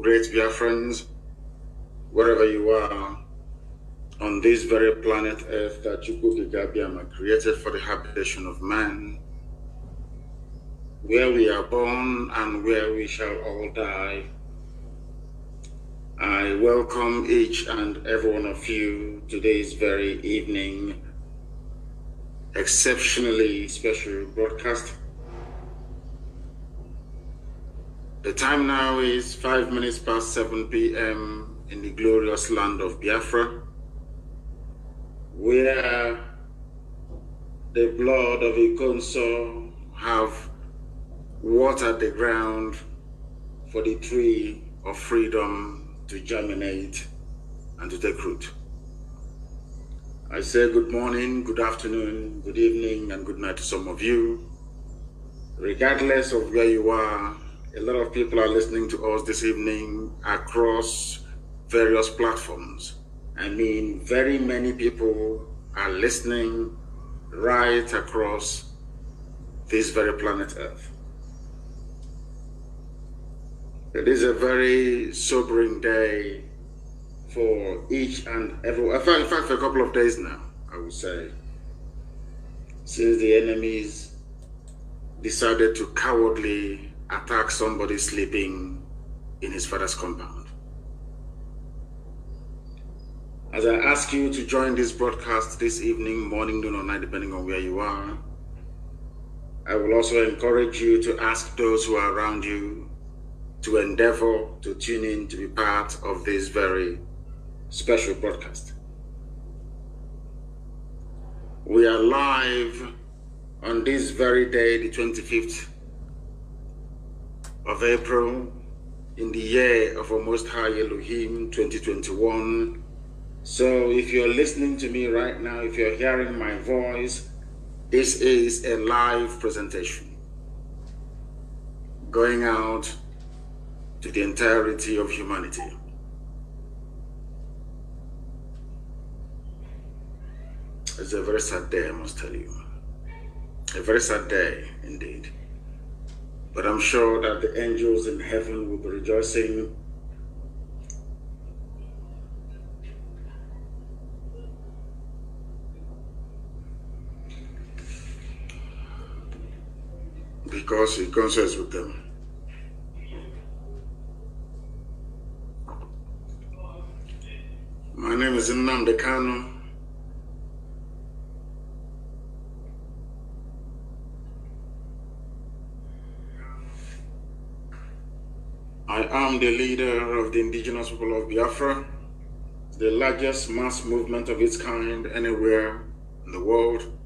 great Biafrans, wherever you are on this very planet Earth that Chukwuka created for the habitation of man, where we are born and where we shall all die. I welcome each and every one of you to today's very evening, exceptionally special broadcast. The time now is 5 minutes past 7 p.m. in the glorious land of Biafra, where the blood of Ikonso have watered the ground for the tree of freedom to germinate and to take root. I say good morning, good afternoon, good evening, and good night to some of you. Regardless of where you are, a lot of people are listening to us this evening across various platforms. I mean, very many people are listening right across this very planet Earth. It is a very sobering day for each and every one. In fact, for a couple of days now, I would say, since the enemies decided to cowardly attack somebody sleeping in his father's compound. As I ask you to join this broadcast this evening, morning, noon, or night, depending on where you are, I will also encourage you to ask those who are around you to endeavor to tune in to be part of this very special broadcast. We are live on this very day, the 25th of April, in the year of our Most High Elohim 2021. So if you're listening to me right now, if you're hearing my voice, this is a live presentation going out to the entirety of humanity. It's a very sad day, I must tell you. A very sad day indeed. But I'm sure that the angels in heaven will be rejoicing because He concerns with them. My name is Nnamdi Kanu. I am the leader of the indigenous people of Biafra, the largest mass movement of its kind anywhere in the world.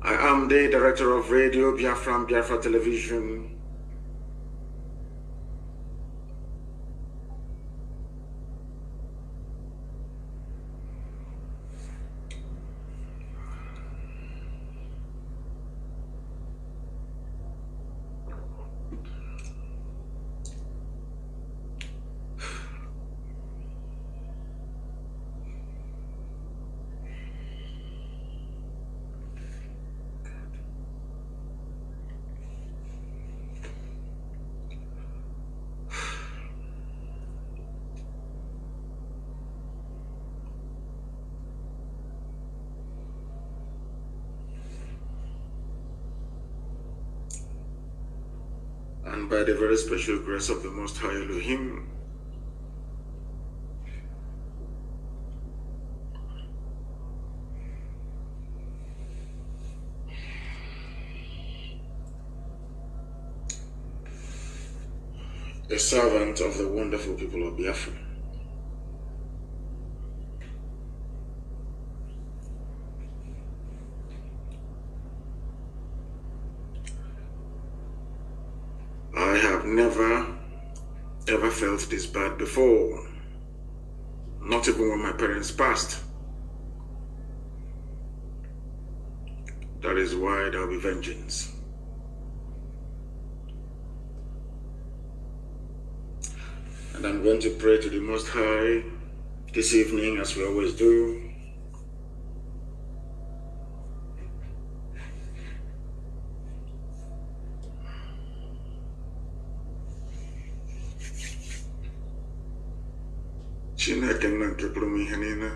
I am the director of Radio Biafra and Biafra Television. And by the very special grace of the Most High Elohim, a servant of the wonderful people of Biafra. I have never ever felt this bad before, not even when my parents passed. That is why there will be vengeance. And I'm going to pray to the Most High this evening, as we always do. Chineke nna nke pụrụ m ihe niile.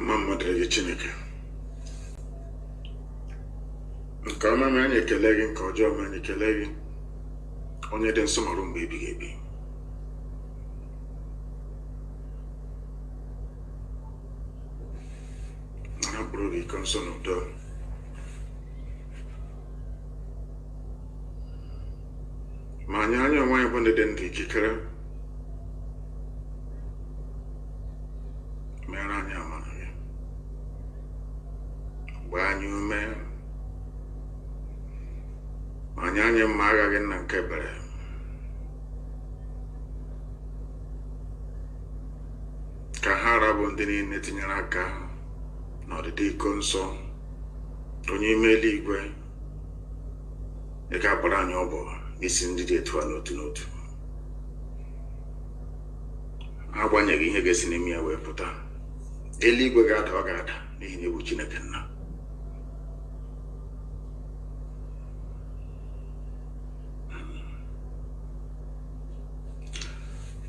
Mama dịrị Chineke. Nke ọma ma anyị ekele gị, nke ọjọọ ma anyị ekele gị, onye dị nsọ marụ mgbe ebighị ebi. Nara mkpụrụ obi iko nsọ n'udo. Ma anyị onwe anyị bụ ndị dị ndụ ikikere mere anyị amara gị, gbaa anyị ume, ma anyị mma agha gị nna nke ebere. Ka ha rabụ ndị niile tinyere aka n'ọdịdị iko nsọ onye ime eluigwe, ị ga-abara anyị ọbọ n'isi ndị dị etu a n'otu n'otu, agbanyeghị ihe ga-esi n'ime ya wee pụta. Eluigwe ga-ada, ọ ga-ada n'ihi na ewu Chineke nna.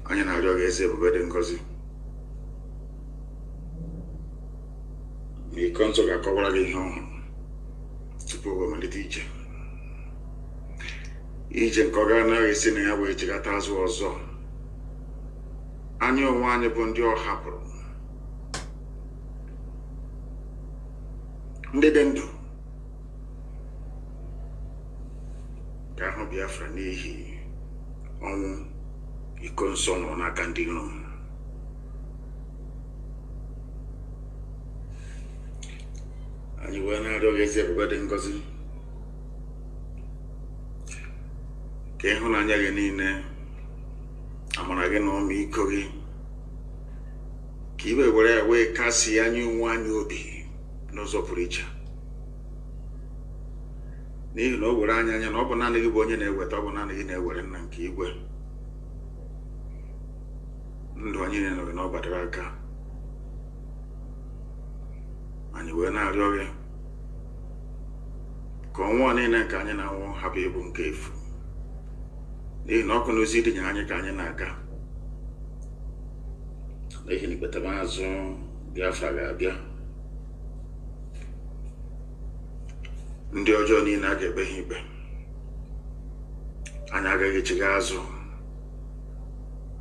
Anyị na-arịọ gị eze ebube dị ngọzi, iko nsọ ga-akọwara gị ihe ọhụrụ tupu o malite ije nke ọ ga-anaghị esi na ya wee chigata azụ ọzọ. Anyị onwe anyị bụ ndị ọ hapụrụ, ndị dị ndụ ga-ahụ Biafra n'ihi ọnwụ iko nsọ nọ n'aka ndị iro. Anyị wee na-arịọ gị ezi ebube dị ngọzi, ka ịhụnanya gị niile, amara gị na ọmịiko gị, ka iwe were ya wee kasị anyị onwe anyị obi n'ụzọ pụrụ iche, n'ihi na o were anya na ọ bụ naanị gị bụ onye na-eweta, ọ bụ naanị gị na-ewere nna nke igwe. Ndụ anyị niile nọgị n'ọbadara aka. Anyị wee na-arịọ gị ka ọnwụọ niile nke anyị na-anwụ hapụ ịbụ nke efu, n'ihi na ọkụ n'ozi dị nye anyị ka anyị na-aga, n'ihi na ikpetamazụ Biafra ga-abịa. Ndị ọjọọ niile a ga-ekpe ha ikpe. Anyị agaghị chigha azụ.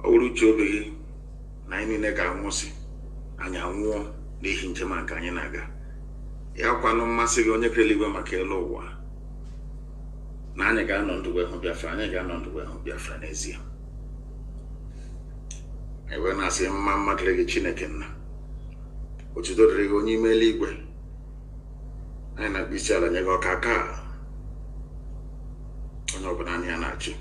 Ọ bụrụ uche obi gị na anyị niile ga-anwụsị, anyị anwụọ n'ihi njem a nke anyị na-aga. Ya kwanụ mmasị gị onye kere eluigwe maka elu ụwa, na anyị ga-anọ ndụ wee hụ Biafra, anyị ga-anọ ndụ wee hụ Biafra n'ezie. Anyị wee na-asị mma dịrị gị Chineke nna, otuto dịrị gị onye ime eluigwe. Anyị na-akpọ isi ala nye gị ọka aka onye ọbụla anyị ya na-achị.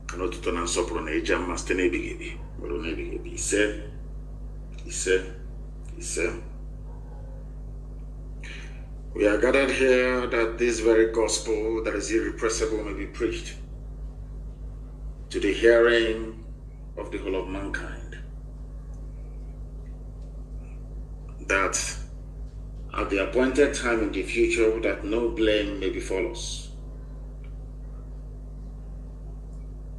Ka n'otuto na nsọpụrụ na ịja mma site n'ebighị ebi ruo n'ebighị ebi. Ise ise ise. We are gathered here that this very gospel that is irrepressible may be preached to the hearing of the whole of mankind, that at the appointed time in the future that no blame may befall us,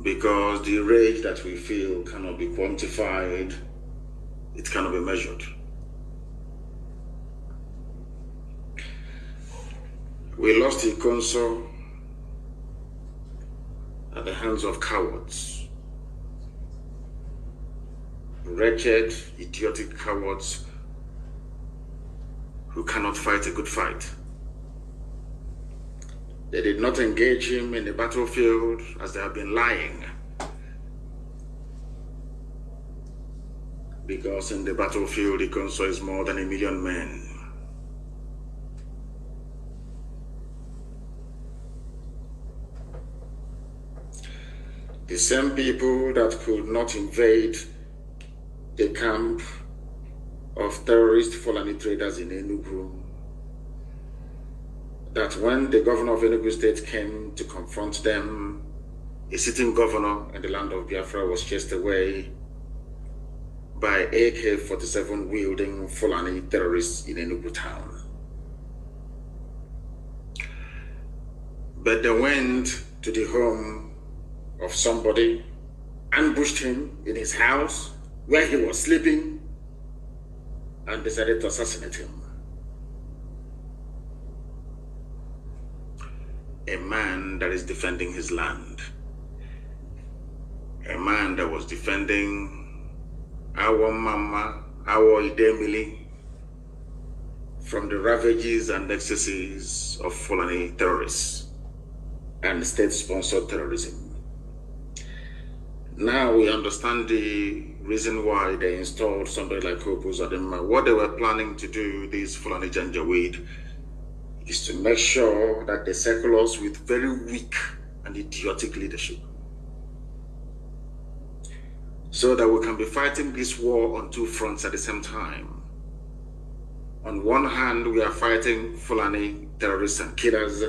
because the rage that we feel cannot be quantified, it cannot be measured. We lost Ikonso at the hands of cowards, wretched, idiotic cowards who cannot fight a good fight. They did not engage him in the battlefield as they have been lying, because in the battlefield Ikonso is more than 1 million men. The same people that could not invade the camp of terrorist Fulani traders in Enugu, that when the governor of Enugu State came to confront them, a sitting governor in the land of Biafra was chased away by AK-47 wielding Fulani terrorists in Enugu town. But they went to the home of somebody, ambushed him in his house where he was sleeping, and decided to assassinate him. A man that is defending his land, a man that was defending our mama, our Idemili, from the ravages and excesses of Fulani terrorists and state-sponsored terrorism. Now we understand the reason why they installed somebody like Hopo Zadema. What they were planning to do, these Fulani Janjaweed, is to make sure that they circle us with very weak and idiotic leadership, so that we can be fighting this war on two fronts at the same time. On one hand, we are fighting Fulani terrorists and killers,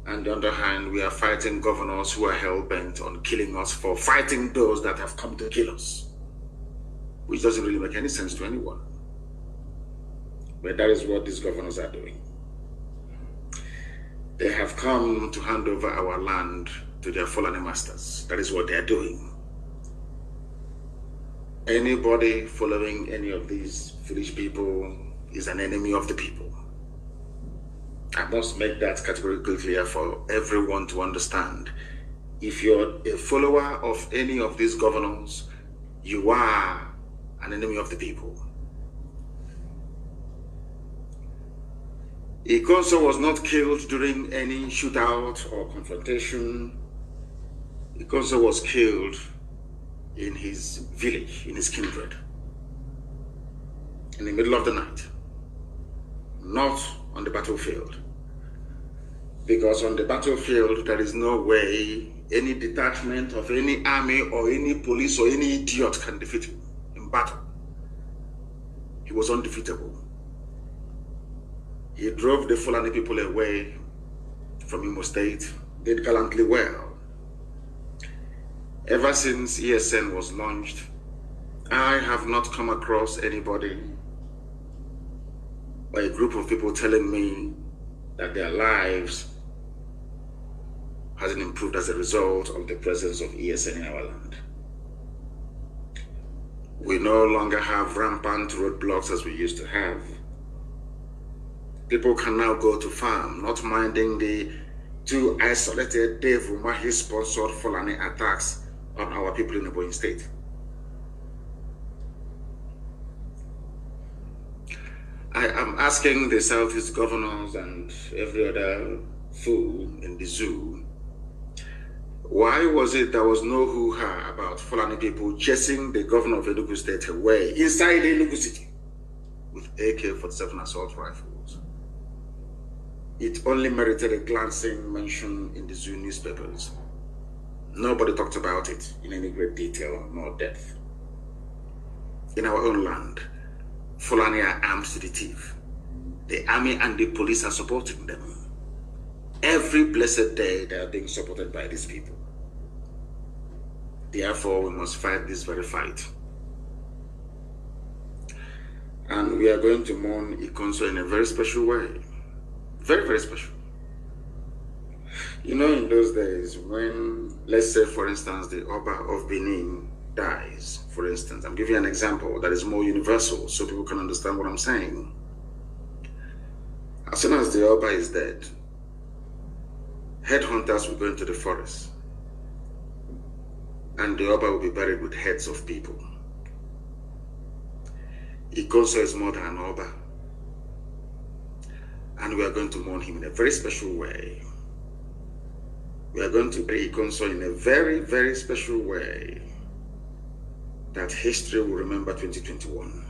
and on the other hand, we are fighting governors who are hell-bent on killing us for fighting those that have come to kill us, which doesn't really make any sense to anyone. But that is what these governors are doing. They have come to hand over our land to their Fulani masters. That is what they are doing. Anybody following any of these foolish people is an enemy of the people. I must make that categorically clear for everyone to understand. If you're a follower of any of these governors, you are an enemy of the people. Ikonso was not killed during any shootout or confrontation. Ikonso was killed in his village, in his kindred, in the middle of the night, not on the battlefield. Because on the battlefield, there is no way any detachment of any army or any police or any idiot can defeat him in battle. He was undefeatable. He drove the Fulani people away from Imo State, did gallantly well. Ever since ESN was launched, I have not come across anybody or a group of people telling me that their lives hasn't improved as a result of the presence of ESN in our land. We no longer have rampant roadblocks as we used to have. People can now go to farm, not minding the two isolated Dave Umahi-sponsored Fulani attacks on our people in the Ebonyi State. I am asking the Southeast governors and every other fool in the zoo, why was it there was no hoo-ha about Fulani people chasing the governor of Enugu State away inside Enugu City with AK-47 assault rifles? It only merited a glancing mention in the zoo newspapers. Nobody talked about it in any great detail nor depth. In our own land, Fulani are armed to the teeth. The army and the police are supporting them. Every blessed day they are being supported by these people. Therefore, we must fight this very fight. And we are going to mourn Ikonso in a very special way. Very, very special. You know, in those days when, let's say for instance, the Oba of Benin dies, for instance, I'm giving you an example that is more universal so people can understand what I'm saying. As soon as the Oba is dead, headhunters will go into the forest and the Oba will be buried with heads of people. Ikonso is more than an Oba. And we are going to mourn him in a very special way. We are going to bury Ikonso in a very, very special way that history will remember 2021.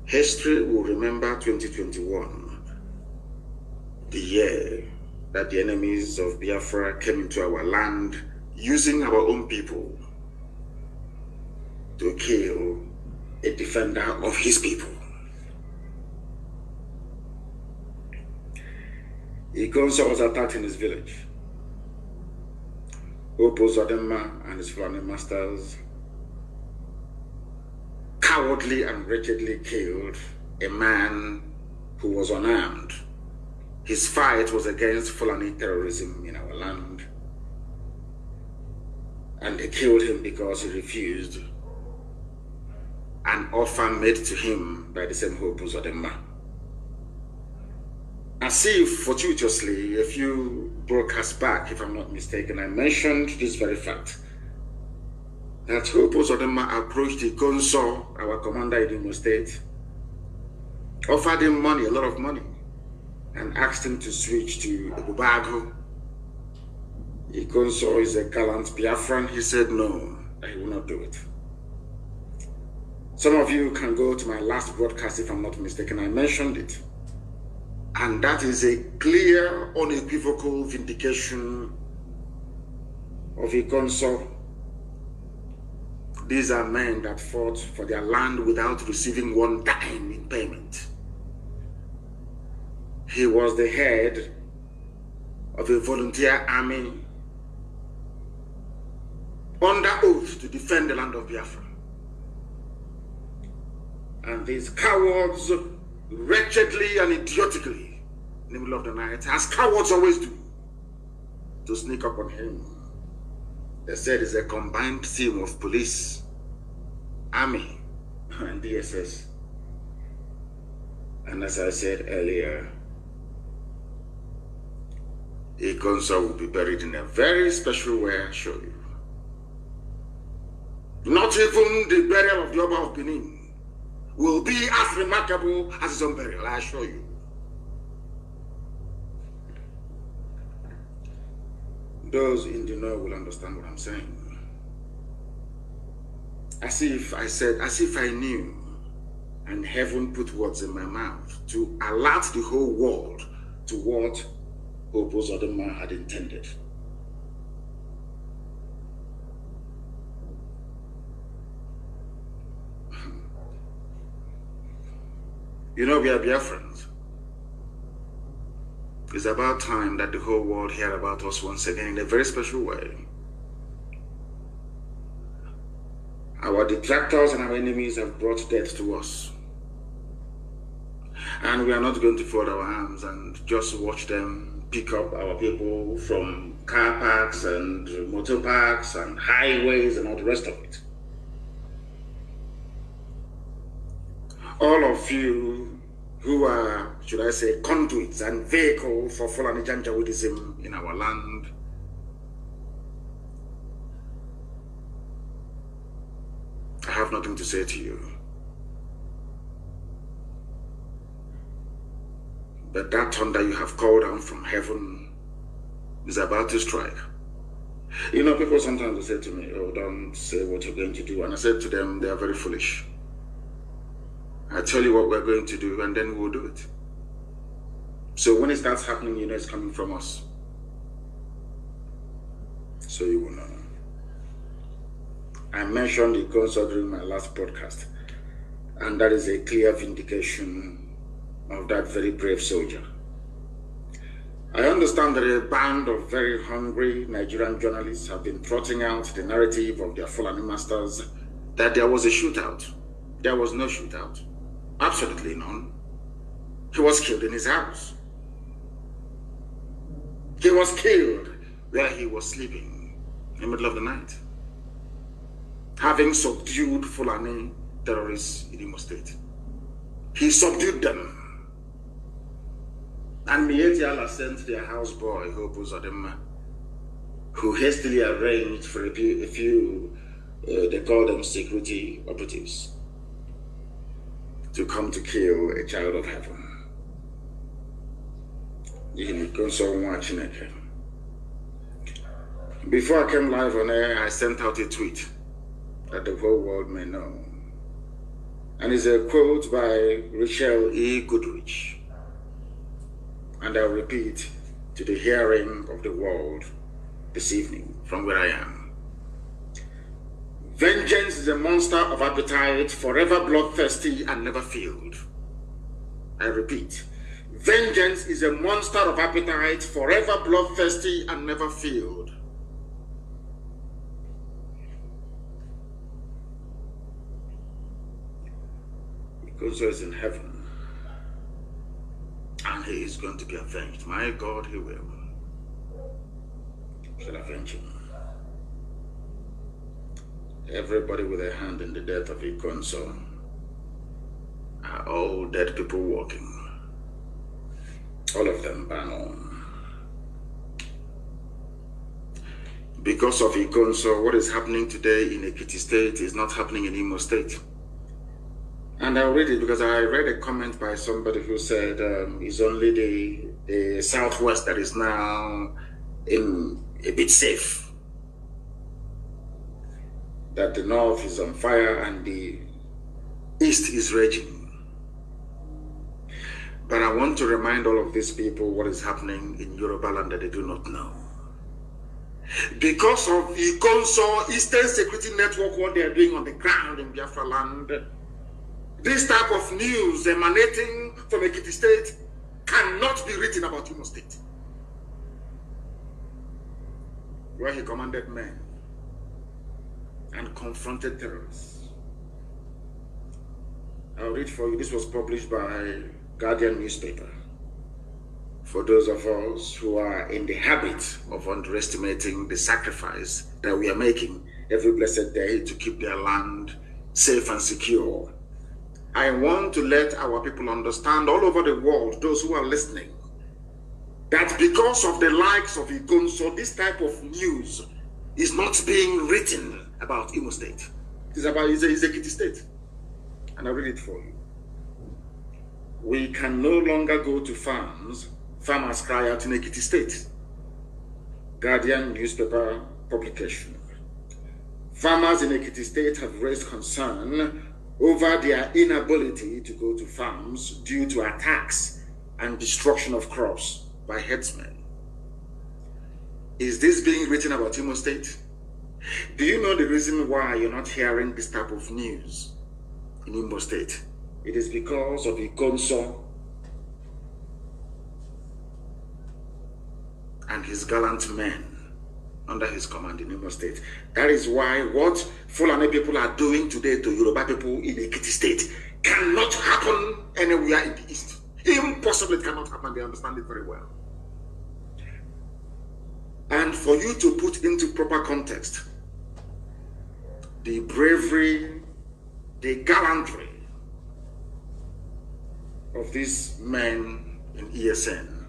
History will remember 2021, the year that the enemies of Biafra came into our land using our own people to kill a defender of his people. Ikonso was attacked in his village. Opo Zodema and his Fulani masters cowardly and wretchedly killed a man who was unarmed. His fight was against Fulani terrorism in our land. And they killed him because he refused an offer made to him by the same Opo Zodema. As if fortuitously, a few broadcasts back, if I'm not mistaken, I mentioned this very fact, that Opo Zodema approached Ikonso, our commander in Imo State, offered him money, a lot of money, and asked him to switch to Ebubago. Ikonso is a gallant Biafran. He said no, that he will not do it. Some of you can go to my last broadcast, if I'm not mistaken, I mentioned it. And that is a clear, unequivocal vindication of Ikonso. These are men that fought for their land without receiving one dime in payment. He was the head of a volunteer army under oath to defend the land of Biafra. And these cowards wretchedly and idiotically in the middle of the night, as cowards always do, to sneak up on him. They said it's a combined team of police, army, and DSS. And as I said earlier, Ikonso will be buried in a very special way, I show you. Not even the burial of the Oba of Benin will be as remarkable as his own burial, I assure you. Those in the know will understand what I'm saying. As if I knew, and heaven put words in my mouth to alert the whole world to what Opo Zodema had intended. You know, we are Biafrans. It's about time that the whole world hear about us once again in a very special way. Our detractors and our enemies have brought death to us. And we are not going to fold our arms and just watch them pick up our people from car parks and motor parks and highways and all the rest of it. All of you who are, should I say, conduits and vehicles for Fulani Janjaweedism in our land, I have nothing to say to you. But that thunder you have called down from heaven is about to strike. You know, people sometimes say to me, oh, don't say what you're going to do. And I said to them, they are very foolish. I tell you what we're going to do, and then we'll do it. So when it starts happening, you know it's coming from us. So you will know. I mentioned the concert during my last podcast, and that is a clear vindication of that very brave soldier. I understand that a band of very hungry Nigerian journalists have been trotting out the narrative of their Fulani masters that there was a shootout. There was no shootout. Absolutely none. He was killed in his house. He was killed where he was sleeping in the middle of the night, having subdued Fulani terrorists in Imo State. He subdued them. And Mieti Allah sent their houseboy, Opo Zodema, who hastily arranged for a few they call them security operatives, to come to kill a child of heaven. Before I came live on air, I sent out a tweet that the whole world may know. And it's a quote by Rachel E. Goodrich. And I'll repeat to the hearing of the world this evening from where I am. Vengeance is a monster of appetite, forever bloodthirsty and never filled. I repeat, vengeance is a monster of appetite, forever bloodthirsty and never filled. Because is in heaven, and he is going to be avenged. My God, he will. Shall avenge him. Everybody with a hand in the death of Ikonso are all dead people walking. All of them ban on. Because of Ikonso, what is happening today in Ekiti State is not happening in Imo State. And I'll read it because I read a comment by somebody who said it's only the southwest that is now in a bit safe. That the north is on fire and the east is raging. But I want to remind all of these people what is happening in Yoruba land that they do not know. Because of the Ikonso Eastern Security Network, what they are doing on the ground in Biafra land, this type of news emanating from Ekiti State cannot be written about Imo State, where he commanded men and confronted terrorists. I'll read for you. This was published by Guardian newspaper. For those of us who are in the habit of underestimating the sacrifice that we are making every blessed day to keep their land safe and secure, I want to let our people understand all over the world, those who are listening, that because of the likes of Ikonso, this type of news is not being written about Imo State. It is about Ekiti State. And I'll read it for you. We can no longer go to farms. Farmers cry out in Ekiti State. Guardian newspaper publication. Farmers in Ekiti State have raised concern over their inability to go to farms due to attacks and destruction of crops by herdsmen. Is this being written about Imo State? Do you know the reason why you're not hearing this type of news in Imo State? It is because of Ikonso and his gallant men under his command in Imo State. That is why what Fulani people are doing today to Yoruba people in Ekiti State cannot happen anywhere in the East. Impossible, it cannot happen. They understand it very well. And for you to put into proper context the bravery, the gallantry of these men in ESN,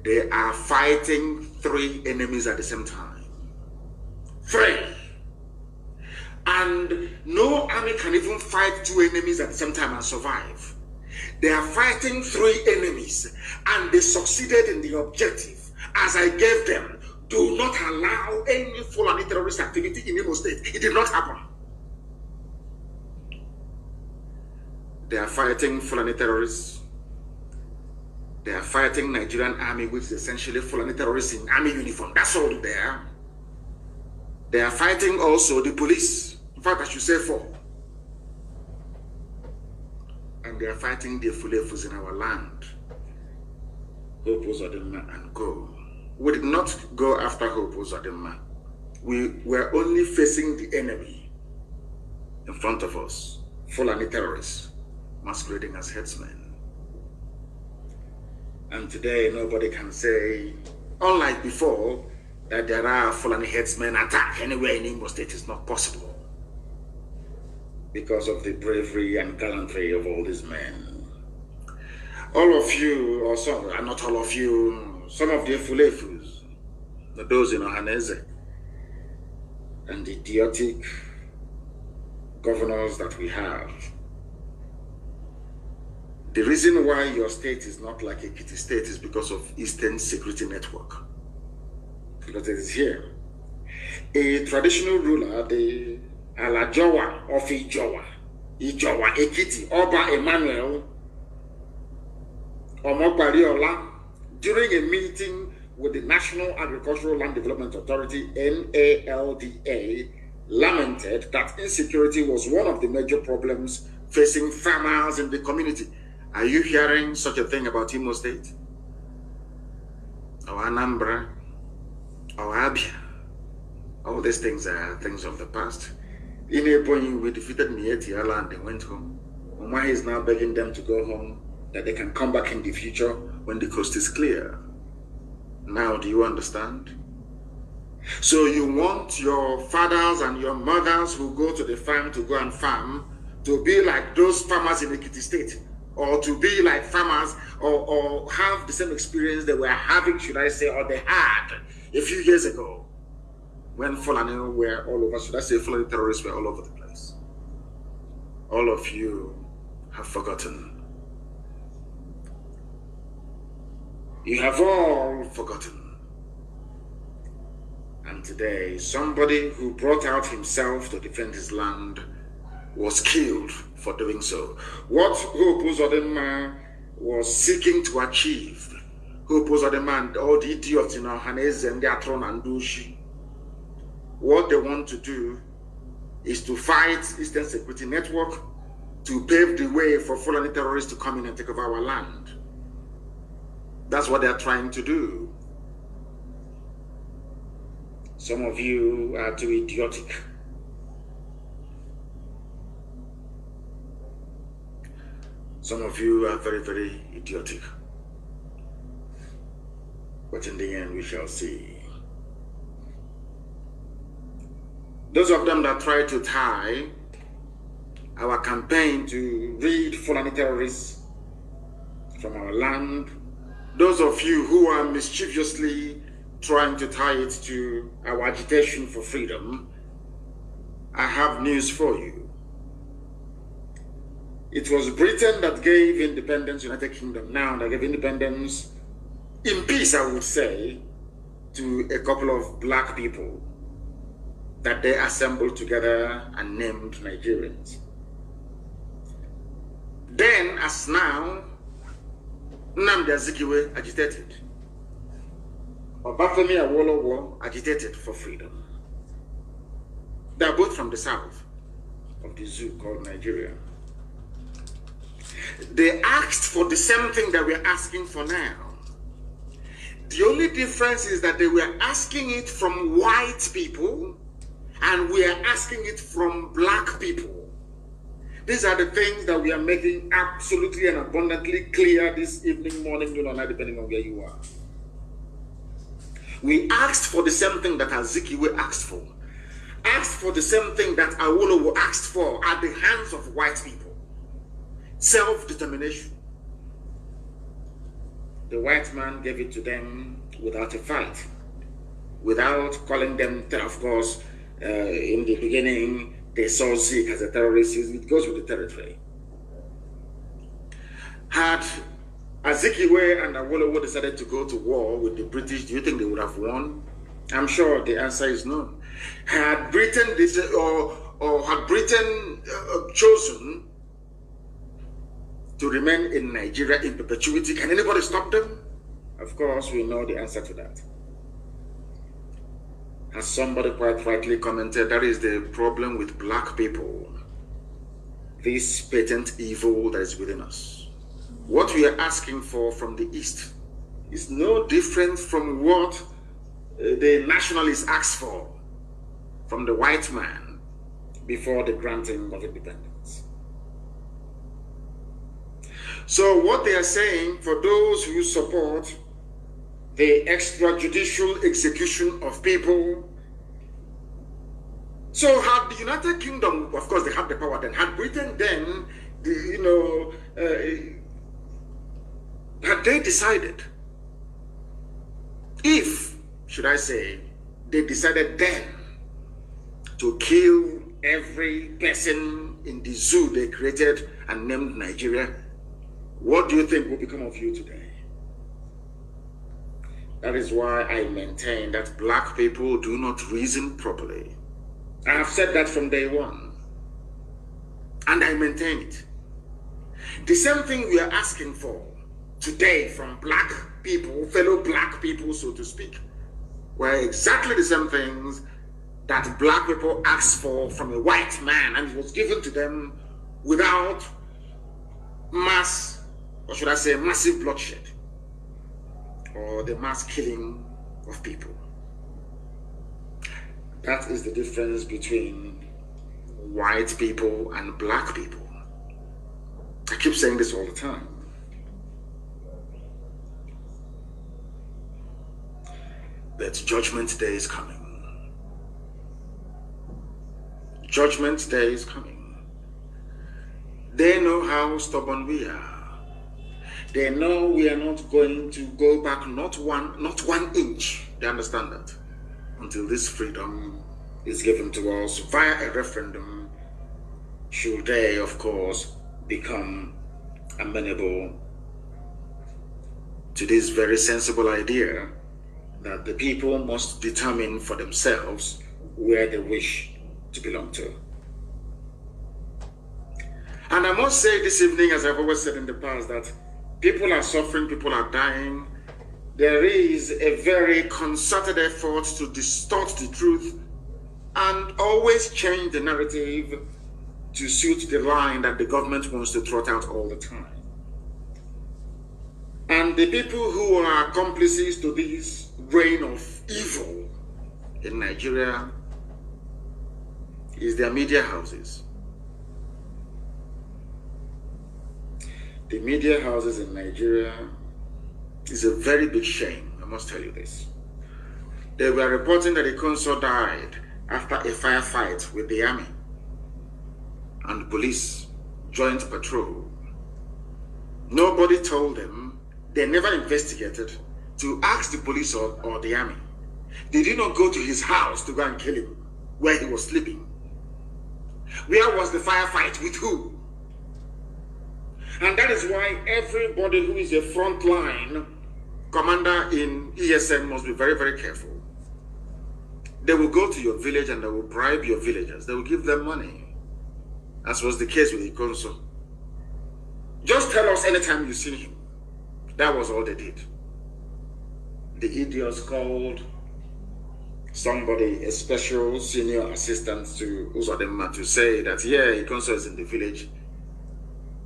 they are fighting 3 enemies at the same time. 3. And no army can even fight 2 enemies at the same time and survive. They are fighting 3 enemies and they succeeded in the objective. As I gave them, do not allow any Fulani terrorist activity in Imo State. It did not happen. They are fighting Fulani terrorists. They are fighting Nigerian army, which is essentially Fulani terrorists in army uniform. That's all there. They are fighting also the police. In fact, I should say 4. And they are fighting the Fulefus in our land. Hope Uzodinma and go. We did not go after Hope Uzodinma. We were only facing the enemy in front of us. Fulani terrorists masquerading as headsmen. And today, nobody can say, unlike before, that there are Fulani headsmen attack anywhere in Imo State. Is not possible because of the bravery and gallantry of all these men. All of you, or some, not all of you, some of the Fulefus, those in Ohaneze, and the idiotic governors that we have. The reason why your state is not like Ekiti State is because of Eastern Security Network. Because it is here. A traditional ruler, the Alajowa of Ijowa, Ekiti, Oba Emmanuel, Omopariola, during a meeting with the National Agricultural Land Development Authority, NALDA, lamented that insecurity was one of the major problems facing farmers in the community. Are you hearing such a thing about Imo State? Or Anambra? Or Abia? All these things are things of the past. In Ebonyi, we defeated Mietiala and they went home. Umahi is now begging them to go home, that they can come back in the future when the coast is clear. Now, do you understand? So you want your fathers and your mothers who go to the farm to go and farm to be like those farmers in Ekiti State, or to be like farmers or have the same experience they were having, should I say, or they had a few years ago when Fulani were all over, should I say Fulani terrorists were all over the place. All of you have forgotten. You have all forgotten. And today, somebody who brought out himself to defend his land was killed for doing so. What Hope Uzodinma was seeking to achieve, Hope Uzodinma, all the idiots in Hanez and Gatron and Dushi, what they want to do is to fight Eastern Security Network to pave the way for Fulani terrorists to come in and take over our land. That's what they're trying to do. Some of you are too idiotic. Some of you are very, very idiotic. But in the end, we shall see. Those of them that try to tie our campaign to rid Fulani terrorists from our land, those of you who are mischievously trying to tie it to our agitation for freedom, I have news for you. It was Britain that gave independence, United Kingdom now, that gave independence in peace, I would say, to a couple of black people that they assembled together and named Nigerians. Then, as now, Nnamdi Azikiwe agitated. Obafemi Awolowo agitated for freedom. They are both from the south of the zoo called Nigeria. They asked for the same thing that we're asking for now. The only difference is that they were asking it from white people and we are asking it from black people. These are the things that we are making absolutely and abundantly clear this evening, morning, noon, or night, depending on where you are. We asked for the same thing that Azikiwe asked for the same thing that Awolowo asked for at the hands of white people. Self-determination. The white man gave it to them without a fight, without calling them, of course, in the beginning, they saw Zeke as a terrorist. It goes with the territory. Had Azikiwe and Awolowo decided to go to war with the British, do you think they would have won? I'm sure the answer is no. Had Britain had Britain chosen to remain in Nigeria in perpetuity, can anybody stop them? Of course, we know the answer to that. As somebody quite rightly commented, that is the problem with black people. This patent evil that is within us. What we are asking for from the East is no different from what the nationalists asked for from the white man before the granting of independence. So what they are saying, for those who support the extrajudicial execution of people, so had the United Kingdom, of course they had the power then, had Britain then, had they decided, if, should I say, they decided then to kill every person in the zoo they created and named Nigeria, what do you think will become of you today? That is why I maintain that black people do not reason properly. I have said that from day one, and I maintain it. The same thing we are asking for today from black people, fellow black people, so to speak, were exactly the same things that black people asked for from a white man, and it was given to them without mass, or should I say massive bloodshed, or the mass killing of people. That is the difference between white people and black people. I keep saying this all the time. That Judgment Day is coming. Judgment Day is coming. They know how stubborn we are. They know we are not going to go back not one inch. They understand that. Until this freedom is given to us via a referendum, should they, of course, become amenable to this very sensible idea that the people must determine for themselves where they wish to belong to. And I must say this evening, as I've always said in the past, that people are suffering, people are dying. There is a very concerted effort to distort the truth and always change the narrative to suit the line that the government wants to trot out all the time. And the people who are accomplices to this reign of evil in Nigeria is their media houses. The media houses in Nigeria is a very big shame, I must tell you this. They were reporting that the consul died after a firefight with the army and police joint patrol. Nobody told them. They never investigated to ask the police or the army. They did not go to his house to go and kill him where he was sleeping. Where was the firefight? With who? And that is why everybody who is a frontline commander in ESN must be very, very careful. They will go to your village and they will bribe your villagers. They will give them money. As was the case with the consul. Just tell us anytime you see him. That was all they did. The idiots called somebody, a special senior assistant to Uzodinma, to say that, yeah, the consul is in the village.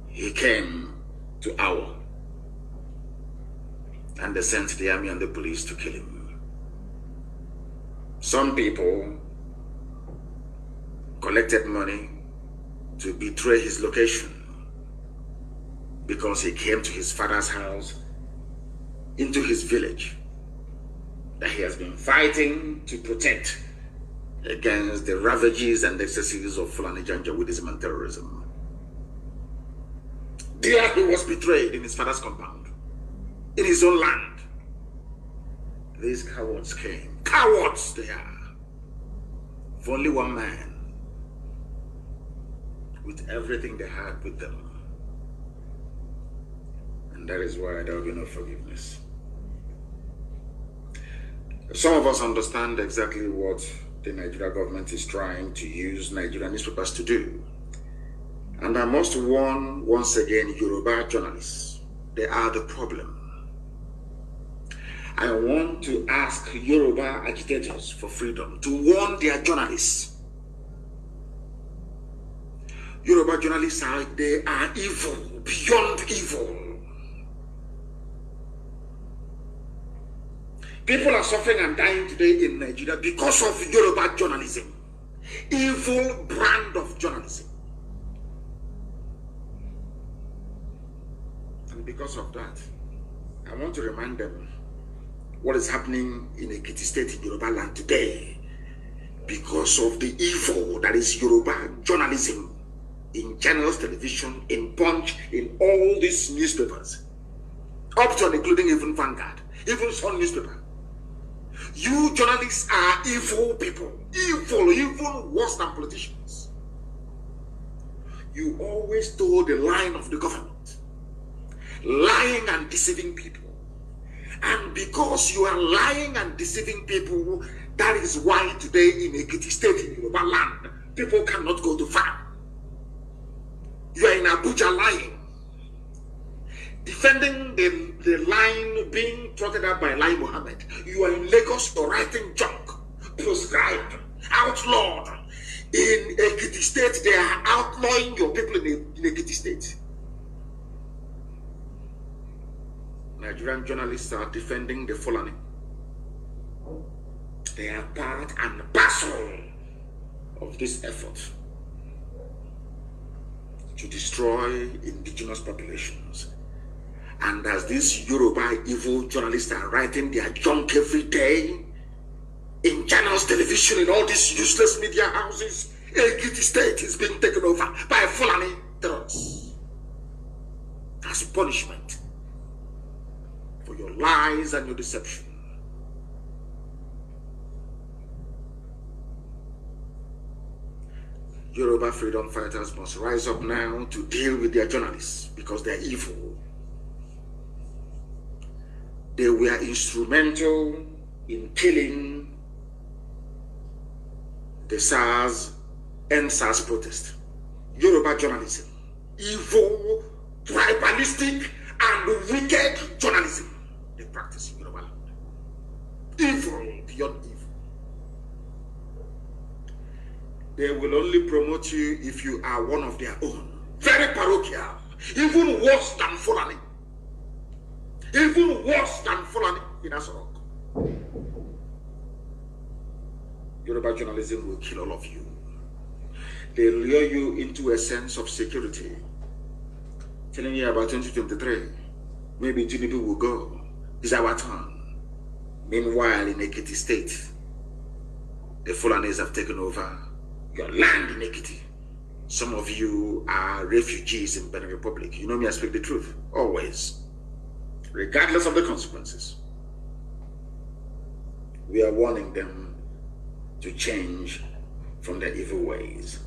He came to Awa. And they sent the army and the police to kill him. Some people collected money to betray his location because he came to his father's house, into his village that he has been fighting to protect against the ravages and excesses of Fulani Janjaweedism and terrorism. There he was betrayed in his father's compound, in his own land. These cowards came. Cowards they are. For only one man, with everything they had with them. And that is why there will be no forgiveness. Some of us understand exactly what the Nigeria government is trying to use Nigerian newspapers to do. And I must warn once again Yoruba journalists, they are the problem. I want to ask Yoruba agitators for freedom to warn their journalists. Yoruba journalists they are evil, beyond evil. People are suffering and dying today in Nigeria because of Yoruba journalism. Evil brand of journalism. And because of that, I want to remind them what is happening in Ekiti State in Yoruba land today. Because of the evil that is Yoruba journalism. In channels, television, in Punch, in all these newspapers. Up to and including even Vanguard, even Sun newspaper. You journalists are evil people. Evil, even worse than politicians. You always toe the line of the government. Lying and deceiving people. And because you are lying and deceiving people, that is why today in Ekiti State, in Yoruba land, people cannot go to farm. You are in Abuja lying. Defending the the line being trotted out by Lai Mohammed. You are in Lagos, you're writing junk, proscribed, outlawed. In Ekiti State, they are outlawing your people in Ekiti State. Nigerian journalists are defending the Fulani. They are part and parcel of this effort to destroy indigenous populations. And as these Yoruba evil journalists are writing their junk every day in channels, television, in all these useless media houses, Ekiti State is being taken over by Fulani terrorists as punishment for your lies and your deception. Yoruba freedom fighters must rise up now to deal with their journalists because they're evil. They were instrumental in killing the SARS protest. Yoruba journalism, evil, tribalistic, and wicked journalism they practice in Yoruba land. Evil beyond evil. They will only promote you if you are one of their own. Very parochial. Even worse than Fulani. Even worse than Fulani in Asorok. Yoruba journalism will kill all of you. They lure you into a sense of security, telling you about 2023. Maybe Tinubu will go. It's our turn. Meanwhile, in Ekiti State, the Fulanis have taken over your land in Ekiti. Some of you are refugees in Benin Republic. You know me, I speak the truth, always, regardless of the consequences. We are warning them to change from their evil ways.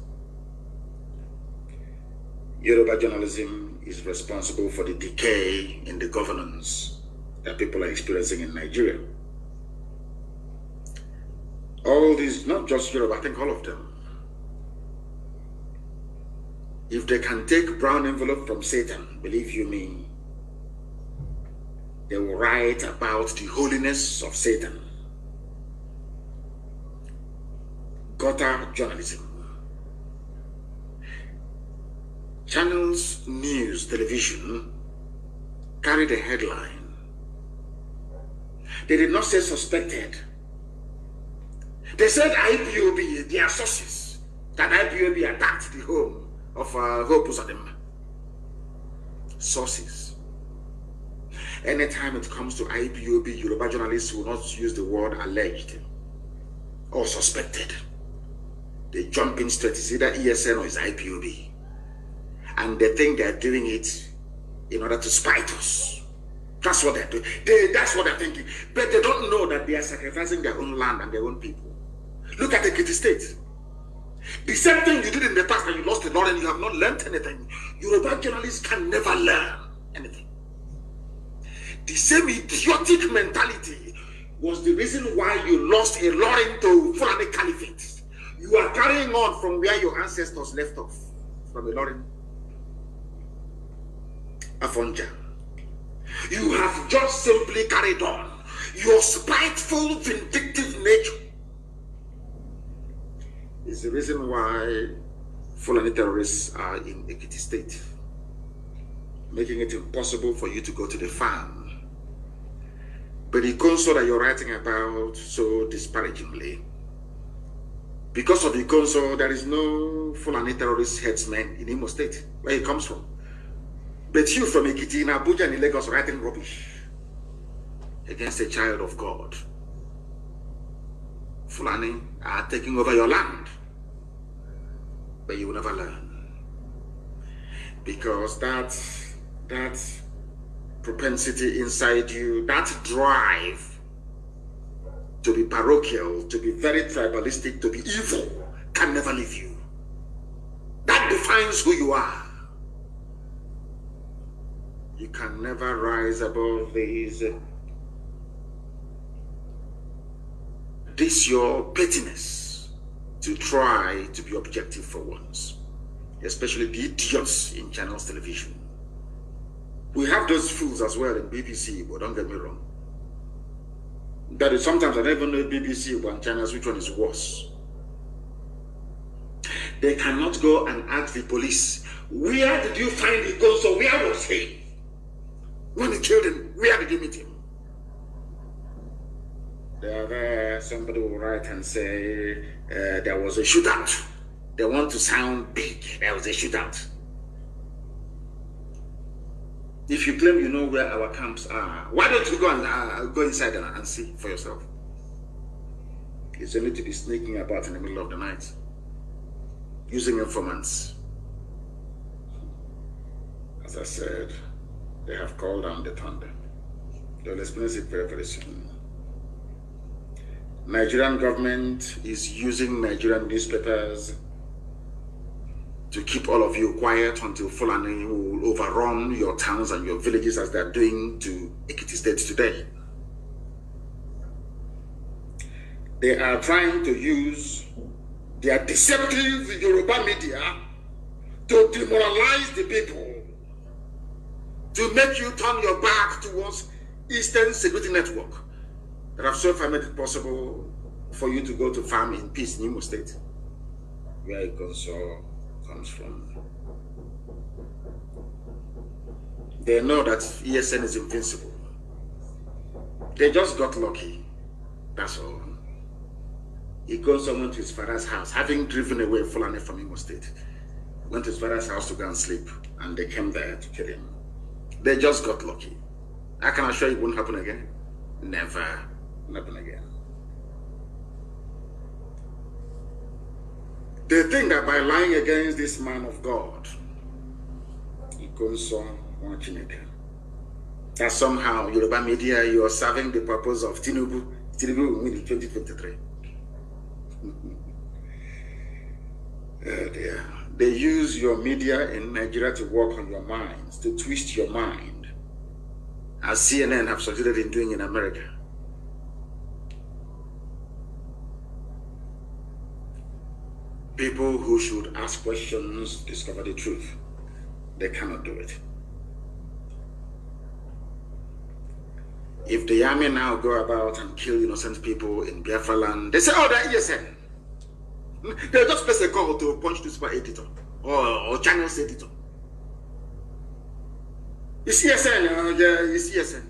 Yoruba journalism is responsible for the decay in the governance that people are experiencing in Nigeria. All these, not just Yoruba, I think all of them. If they can take brown envelope from Satan, believe you me, they will write about the holiness of Satan. Gutter journalism. Channels, news, television carried a headline. They did not say suspected. They said IPOB, their sources, that IPOB attacked the home of Hope Usadem. Sources. Anytime it comes to IPOB, Yoruba journalists will not use the word alleged or suspected. They jump in straight. It's either ESN or it's IPOB. And they think they're doing it in order to spite us. That's what they're doing. That's what they're thinking. But they don't know that they are sacrificing their own land and their own people. Look at the Ekiti State. The same thing you did in the past and you lost a lot and you have not learned anything. Yoruba journalists can never learn anything. The same idiotic mentality was the reason why you lost a lot into Fulani Caliphate. You are carrying on from where your ancestors left off, from the Lorin Afonja. You have just simply carried on. Your spiteful, vindictive nature is the reason why Fulani terrorists are in Ekiti State, making it impossible for you to go to the farm. But the console that you're writing about so disparagingly, because of the console, there is no Fulani terrorist headsman in Imo State, where he comes from. But you from Ekiti in Abuja and in Lagos writing rubbish against a child of God. Fulani are taking over your land, but you will never learn. Because that propensity inside you, that drive to be parochial, to be very tribalistic, to be evil, can never leave you. That defines who you are. You can never rise above this your pettiness to try to be objective for once, especially the idiots in channels television. We have those fools as well in BBC, but don't get me wrong. That is, sometimes I don't even know BBC and channels which one is worse. They cannot go and ask the police, where did you find the gun? So where was he? When he killed him, where did you meet him? There, somebody will write and say, there was a shootout. They want to sound big. There was a shootout. If you claim you know where our camps are, why don't you go and go inside and see for yourself? It's only to be sneaking about in the middle of the night, using informants. As I said, they have called down the thunder. They'll experience it very, very soon. Nigerian government is using Nigerian newspapers to keep all of you quiet until Fulani will overrun your towns and your villages as they're doing to Ekiti State today. They are trying to use their deceptive Yoruba media to demoralize the people, to make you turn your back towards Eastern Security Network that have so far made it possible for you to go to farm in peace in Imo State, where Ikonso comes from. They know that ESN is invincible. They just got lucky. That's all. Ikonso went to his father's house, having driven away Fulani from Imo State. Went to his father's house to go and sleep, and they came there to kill him. They just got lucky. I can assure you it won't happen again. Never happen again. They think that by lying against this man of God, that somehow Yoruba media, you are serving the purpose of Tinubu will win in 2023. Oh dear. They use your media in Nigeria to work on your minds, to twist your mind, as CNN have succeeded in doing in America. People who should ask questions discover the truth. They cannot do it. If the army now go about and kill innocent people in Biafra land, they say, oh, they're ESN. They'll just place a call to punch newspaper editor or channels editor. It's ESN, yeah, it's ESN.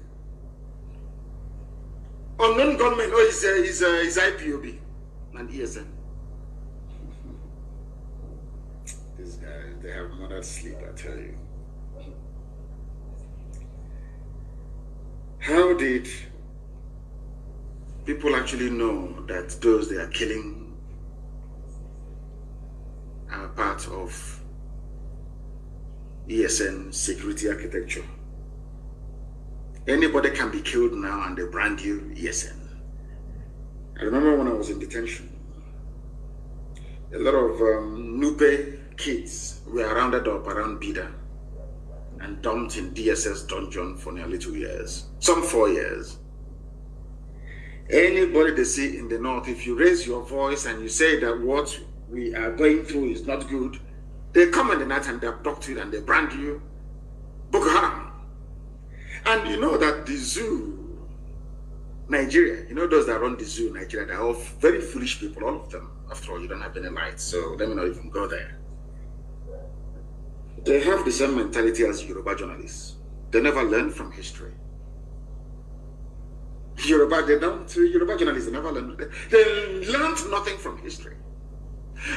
Unknown gunmen, oh, it's IPOB and ESN. These guys, they have murdered sleep, I tell you. How did people actually know that those they are killing are part of ESN security architecture? Anybody can be killed now and they brand you ESN. I remember when I was in detention, a lot of Nupe kids were rounded up around Bida and dumped in DSS dungeon for nearly 2 years, some 4 years. Anybody they see in the north, if you raise your voice and you say that what we are going through is not good, they come in the night and they abduct you and they brand you Boko Haram. And you know that the zoo, Nigeria, you know those that run the zoo, Nigeria, they're all very foolish people, all of them. After all, you don't have any lights, so let me not even go there. They have the same mentality as Yoruba journalists. They never learn from history. Yoruba journalists, they never learn. They learned nothing from history.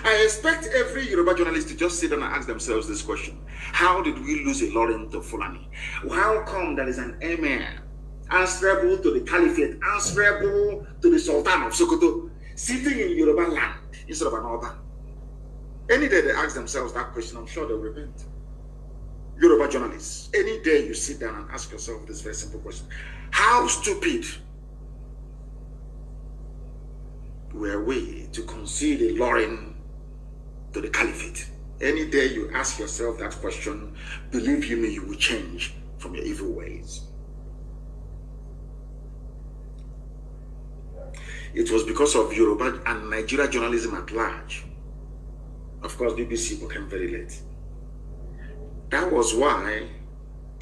I expect every Yoruba journalist to just sit down and ask themselves this question. How did we lose a Lauren to Fulani? How come there is an emir answerable to the caliphate, answerable to the Sultan of Sokoto, sitting in Yoruba land instead of an Oba? Any day they ask themselves that question, I'm sure they'll repent. Yoruba journalists, any day you sit down and ask yourself this very simple question. How stupid were we to concede a Lauren to the caliphate? Any day you ask yourself that question, believe you me, you will change from your evil ways. It was because of Yoruba and Nigeria journalism at large. Of course, BBC became very late. That was why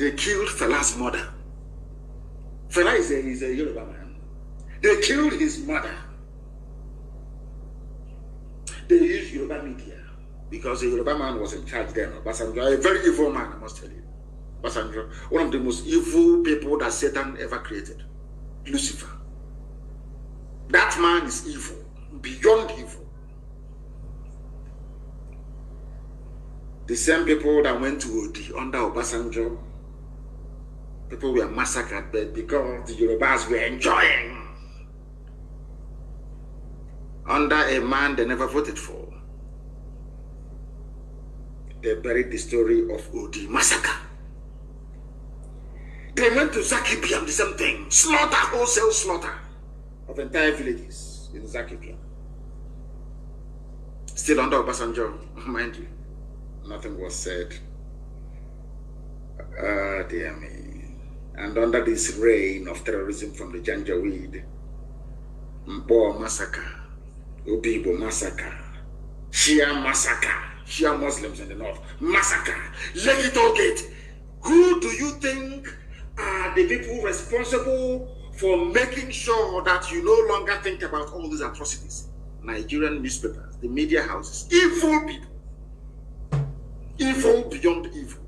They killed Fela's mother. Fela is a Yoruba man. They killed his mother. They used Yoruba media because the Yoruba man was in charge then. Obasanjo, a very evil man, I must tell you. Obasanjo, one of the most evil people that Satan ever created. Lucifer. That man is evil, beyond evil. The same people that went to Odi under Obasanjo, people were massacred because the Yorubas were enjoying under a man they never voted for. They buried the story of Odi massacre. They went to Zaki Biam, the same thing. Slaughter, wholesale slaughter of entire villages in Zaki Biam. Still under Obasanjo, mind you. Nothing was said. Dear me. And under this reign of terrorism from the Janjaweed, Mbo massacre, Obibo massacre, Shia massacre, Shia Muslims in the north, massacre, Lekki Toll Gate. Who do you think are the people responsible for making sure that you no longer think about all these atrocities? Nigerian newspapers, the media houses, evil people. Evil beyond evil.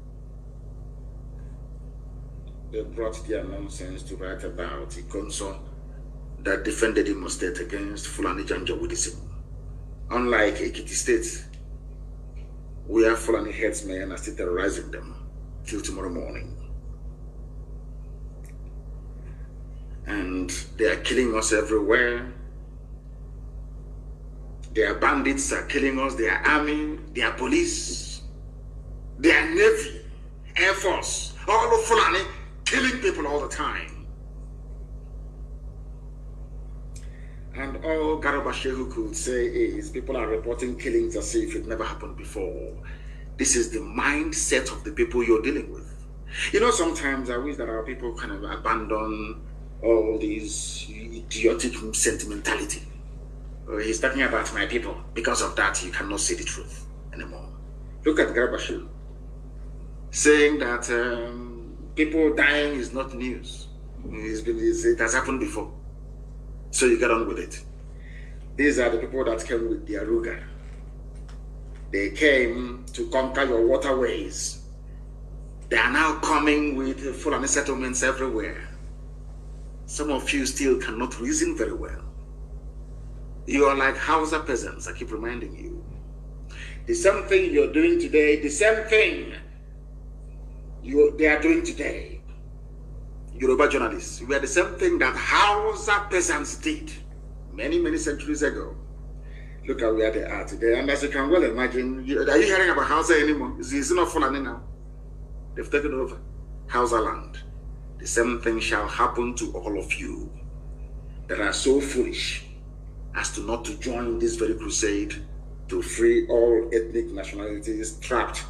They brought their nonsense to write about a consort that defended Imo State against Fulani Janjaweedism. Unlike Ekiti State, where Fulani headsmen are still terrorizing them till tomorrow morning. And they are killing us everywhere. Their bandits are killing us, their army, their police, their navy, air force, all of Fulani killing people all the time. And all Garba Shehu could say is people are reporting killings as if it never happened before. This is the mindset of the people you're dealing with. You know, sometimes I wish that our people kind of abandon all these idiotic sentimentality. He's talking about my people. Because of that, you cannot see the truth anymore. Look at Garba Shehu saying that people dying is not news. It has happened before. So you get on with it. These are the people that came with the Aruga. They came to conquer your waterways. They are now coming with Fulani settlements everywhere. Some of you still cannot reason very well. You are like Hausa peasants, I keep reminding you. The same thing you're doing today, the same thing they are doing today. Yoruba journalists, we are the same thing that Hausa peasants did many, many centuries ago. Look at where they are today. And as you can well imagine, are you hearing about Hausa anymore? It's not Fulani now. They've taken over Hausa land. The same thing shall happen to all of you that are so foolish as to not to join this very crusade to free all ethnic nationalities trapped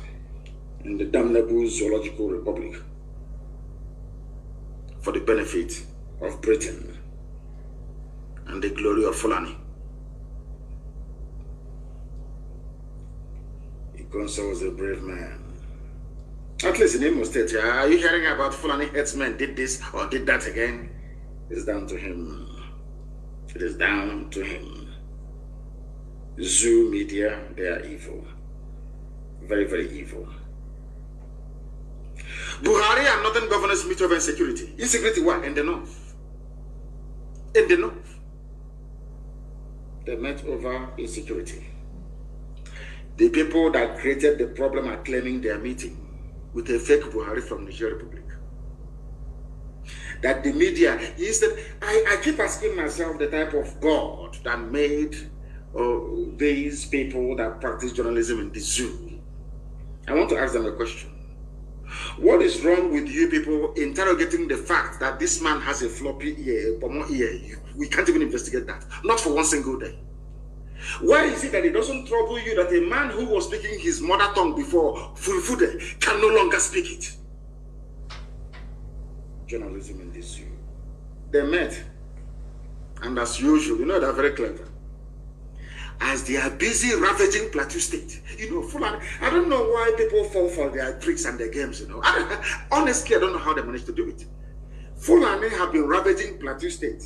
in the damnable zoological republic for the benefit of Britain and the glory of Fulani. Ikonso was a brave man. At least in Imo State, are you hearing about Fulani headsmen did this or did that again? It's down to him. It is down to him. Zoo media, they are evil. Very, very evil. Buhari and northern governors meet over insecurity. Insecurity what? In the north. In the north. They met over insecurity. The people that created the problem are claiming they are meeting with a fake Buhari from Niger Republic. That the media, instead, I keep asking myself the type of God that made these people that practice journalism in the zoo. I want to ask them a question. What is wrong with you people interrogating the fact that this man has a floppy ear, a pomo ear? We can't even investigate that. Not for one single day. Why is it that it doesn't trouble you that a man who was speaking his mother tongue before, Fulfude, can no longer speak it? Journalism in this zoo. They met. And as usual, you know they're very clever. as they are busy ravaging Plateau State. You know, Fulani, I don't know why people fall for their tricks and their games, you know. Honestly, I don't know how they manage to do it. Fulani have been ravaging Plateau State.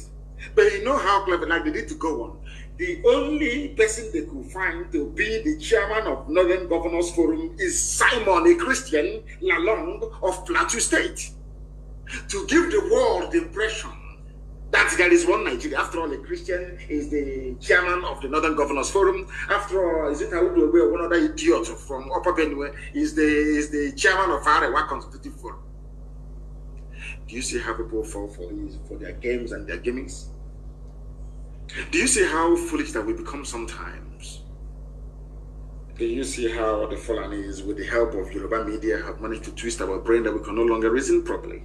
But you know how clever, like they need to go on. The only person they could find to be the chairman of Northern Governors Forum is Simon, a Christian, Lalong of Plateau State. To give the world the impression that there is one Nigeria. After all, a Christian is the chairman of the Northern Governors Forum. After all, is it Audu Obe, one other idiot from Upper Benue, is the chairman of Arewa Constitutive Forum. Do you see how people fall for their games and their gimmicks? Do you see how foolish that we become sometimes? Do you see how the Fulanis, with the help of Yoruba media, have managed to twist our brain that we can no longer reason properly?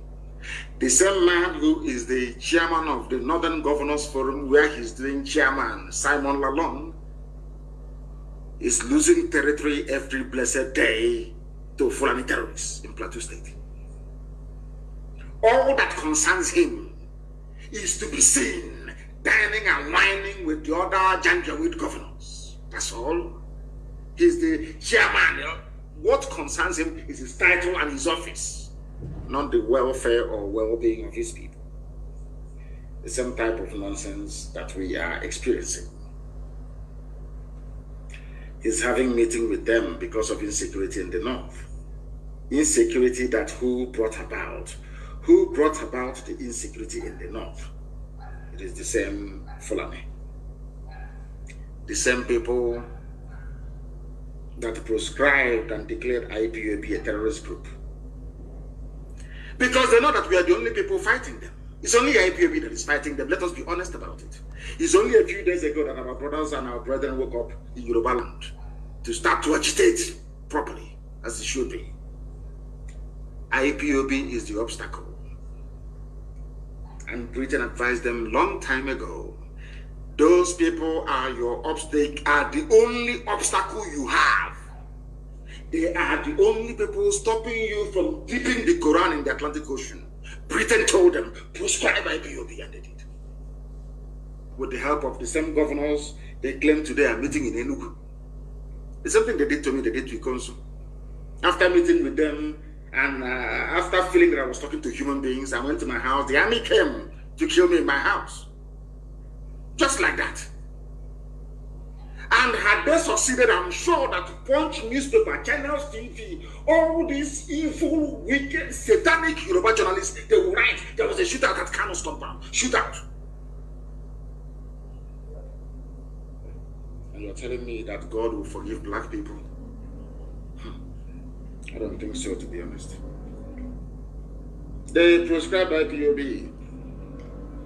The same man who is the chairman of the Northern Governors Forum, where he's doing chairman, Simon Lalong, is losing territory every blessed day to Fulani terrorists in Plateau State. All that concerns him is to be seen dining and whining with the other Janjaweed governors. That's all. He's the chairman. What concerns him is his title and his office, not the welfare or well-being of his people. The same type of nonsense that we are experiencing. He's having meeting with them because of insecurity in the north. Insecurity that who brought about? Who brought about the insecurity in the north? It is the same Fulani. The same people that proscribed and declared IPOB a terrorist group. Because they know that we are the only people fighting them. It's only IPOB that is fighting them. Let us be honest about it. It's only a few days ago that our brothers and our brethren woke up in Yoruba land to start to agitate properly, as it should be. IPOB is the obstacle. And Britain advised them long time ago, those people are the only obstacle you have. They are the only people stopping you from dipping the Quran in the Atlantic Ocean. Britain told them, proscribe IPOB, and they did. With the help of the same governors, they claim today are meeting in Enugu. It's something they did to me, they did to Ikonsu. After meeting with them, and after feeling that I was talking to human beings, I went to my house. The army came to kill me in my house. Just like that. And had they succeeded, I'm sure that Punch newspaper, Channels TV, all these evil, wicked, satanic Yoruba journalists, they will write, there was a shootout at Kanu's compound. Shootout. And you're telling me that God will forgive black people? I don't think so, to be honest. They proscribed IPOB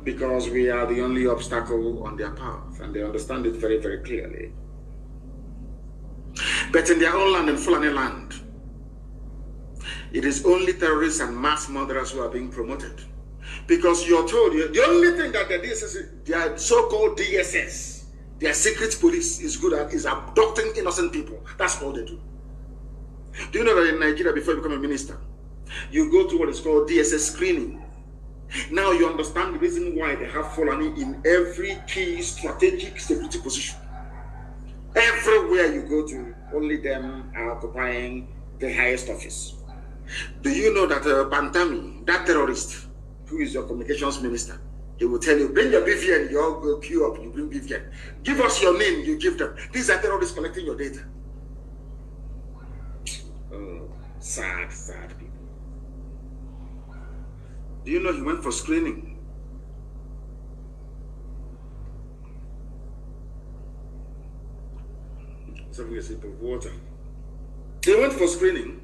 because we are the only obstacle on their path, and they understand it very, very clearly. But in their own land, in Fulani land, it is only terrorists and mass murderers who are being promoted. Because you're told, the only thing that the DSS, their so-called DSS, their secret police is good at is abducting innocent people. That's all they do. Do you know that in Nigeria, before you become a minister, you go to what is called DSS screening? Now you understand the reason why they have Fulani in every key strategic security position. Everywhere you go to, only them are occupying the highest office. Do you know that Pantami, that terrorist, who is your communications minister, he will tell you, bring your BVN, you all go queue up, you bring BVN. Give us your name, you give them. These are terrorists collecting your data. Oh, sad, sad people. Do you know he went for screening? Having a sip of water. They went for screening.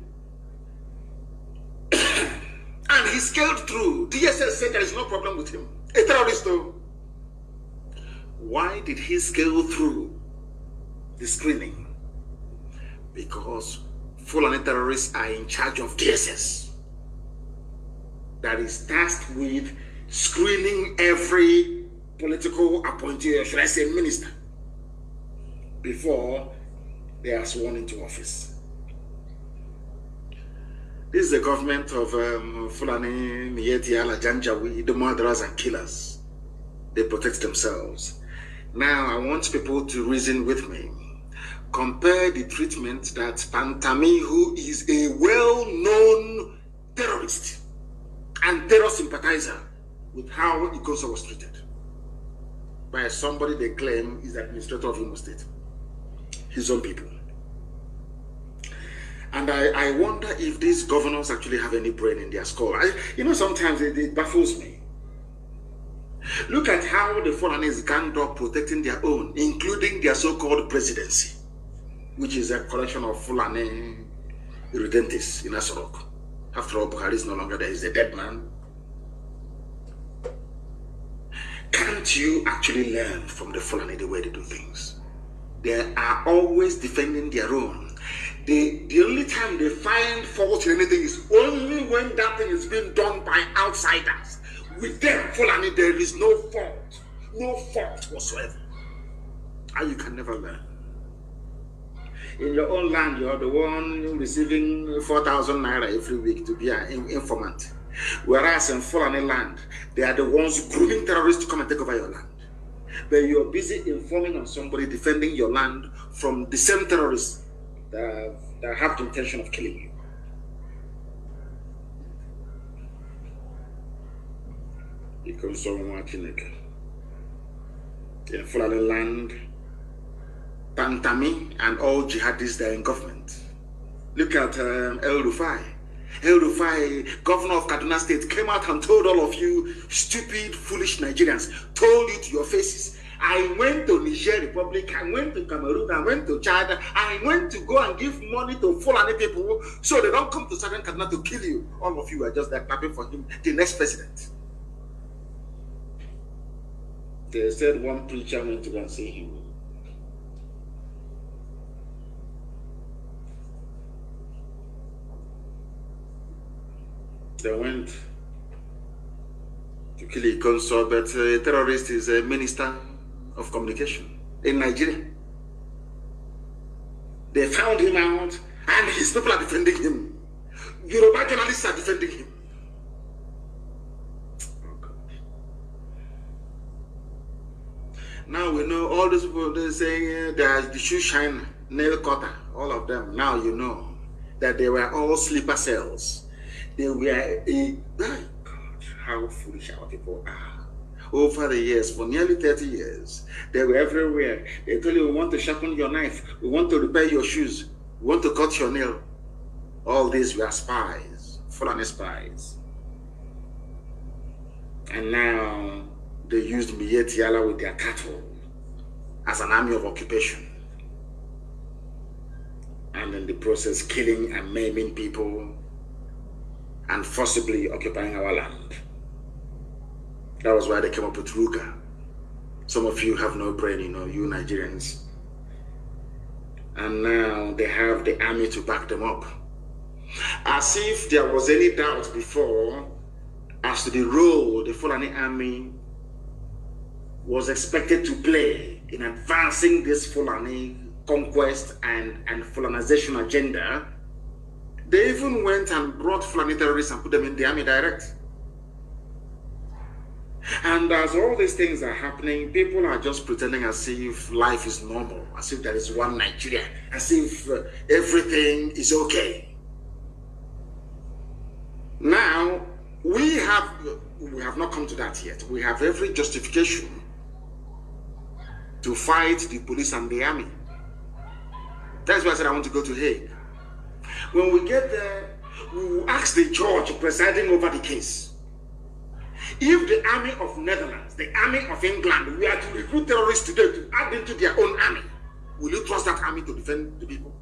And he scaled through. DSS said there is no problem with him. A terrorist though. Why did he scale through the screening? Because Fulani terrorists are in charge of DSS. That is tasked with screening every political appointee, or should I say minister, before they are sworn into office. This is the government of Fulani, Mieti, Ala, Janjaweed, the murderers and killers. They protect themselves. Now, I want people to reason with me. Compare the treatment that Pantami, who is a well-known terrorist and terror sympathizer, with how Ikonso was treated by somebody they claim is the administrator of Imo State, his own people. And I wonder if these governors actually have any brain in their skull. Sometimes it baffles me. Look at how the Fulanis ganged up protecting their own, including their so-called presidency, which is a collection of Fulani irredentists in Asorok. After all, Buhari is no longer there, he's a dead man. Can't you actually learn from the Fulani the way they do things? They are always defending their own. The only time they find fault in anything is only when that thing is being done by outsiders. With them, Fulani, there is no fault whatsoever. And you can never learn. In your own land, you're the one receiving 4,000 naira every week to be an informant. Whereas in Fulani land, they are the ones grooming terrorists to come and take over your land. But you're busy informing on somebody defending your land from the same terrorists that have the intention of killing you. Because someone in Fulani land, Pantami and all jihadists that are in government. Look at El Rufai. El Rufai, governor of Kaduna State, came out and told all of you stupid, foolish Nigerians, told you to your faces, I went to Niger Republic, I went to Cameroon, I went to Chad, I went to go and give money to Fulani people so they don't come to Southern Kaduna to kill you. All of you are just there clapping for him, the next president. They said one preacher went to go and see him. They went to kill Ikonso, but a terrorist is a minister of communication in Nigeria. They found him out, and his people are defending him. Yoruba journalists are defending him. Oh God. Now we know all these people, they say there's the shoe shine, nail cutter, all of them. Now you know that they were all sleeper cells. They were God, how foolish our people are. Over the years, for nearly 30 years, they were everywhere. They told you, we want to sharpen your knife, we want to repair your shoes, we want to cut your nail. All these were spies, Fulani spies. And now they used Mietiala with their cattle as an army of occupation. And in the process, killing and maiming people and forcibly occupying our land. That was why they came up with Ruga. Some of you have no brain, you Nigerians. And now they have the army to back them up. As if there was any doubt before as to the role the Fulani army was expected to play in advancing this Fulani conquest and Fulanization agenda. They even went and brought Fulani terrorists and put them in the army direct. And as all these things are happening, people are just pretending as if life is normal, as if there is one Nigeria, as if everything is okay. Now, we have not come to that yet. We have every justification to fight the police and the army. That's why I said I want to go to Hague. When we get there, we will ask the judge presiding over the case. If the army of Netherlands, the army of England, we are to recruit terrorists today to add into their own army, will you trust that army to defend the people?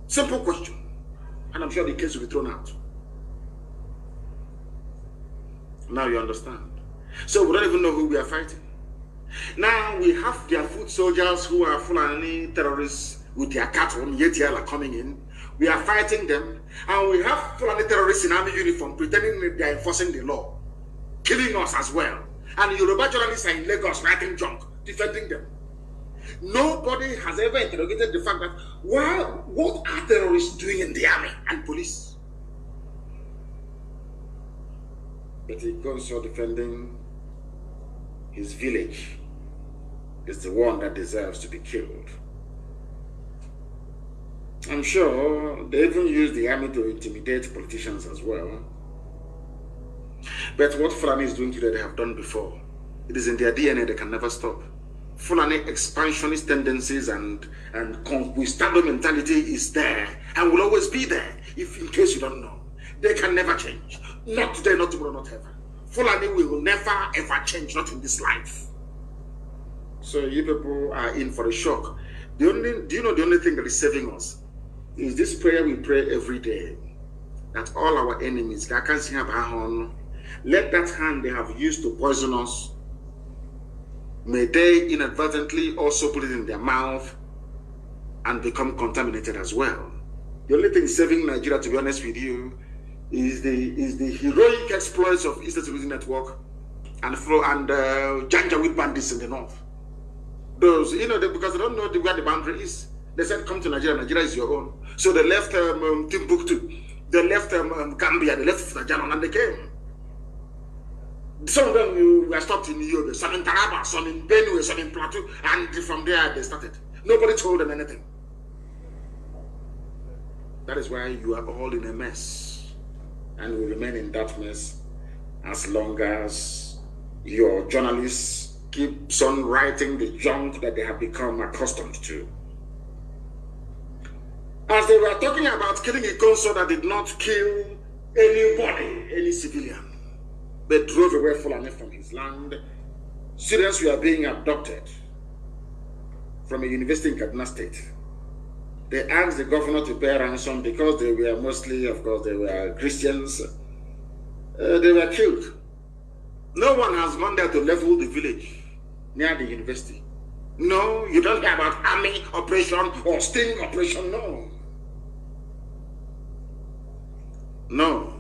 Simple question. And I'm sure the case will be thrown out. Now you understand. So we don't even know who we are fighting. Now we have their foot soldiers who are Fulani terrorists with their cattle, Yetiala coming in. We are fighting them. And we have Fulani terrorists in army uniform pretending that they are enforcing the law, killing us as well. And Yoruba journalists are in Lagos writing junk, defending them. Nobody has ever interrogated the fact that, what are terrorists doing in the army and police? But he goes on defending his village, is the one that deserves to be killed. I'm sure they even use the army to intimidate politicians as well. But what Fulani is doing today, they have done before. It is in their DNA, they can never stop. Fulani expansionist tendencies and conquistador mentality is there and will always be there, if in case you don't know. They can never change. Not today, not tomorrow, not ever. Fulani will never ever change, not in this life. So you people are in for a shock. Do you know the only thing that is saving us is this prayer we pray every day, that all our enemies, let that hand they have used to poison us, may they inadvertently also put it in their mouth and become contaminated as well. The only thing saving Nigeria, to be honest with you, is the heroic exploits of Eastern Security Network and Janjaweed bandits in the north. Those, because they don't know where the boundary is. They said, come to Nigeria, Nigeria is your own. So they left Timbuktu, they left Gambia, they left Funajanon, and they came. Some of them were stopped in Yobe, some in Taraba, some in Benue, some in Plateau, and from there they started. Nobody told them anything. That is why you are all in a mess, and will remain in that mess as long as your journalists keeps on writing the junk that they have become accustomed to. As they were talking about killing a consul that did not kill anybody, any civilian, but drove away Fulani from his land, students were being abducted from a university in Kaduna State. They asked the governor to pay ransom because they were mostly, of course, they were Christians. They were killed. No one has gone there to level the village near the university. No, you don't hear about army operation or sting operation, no. No.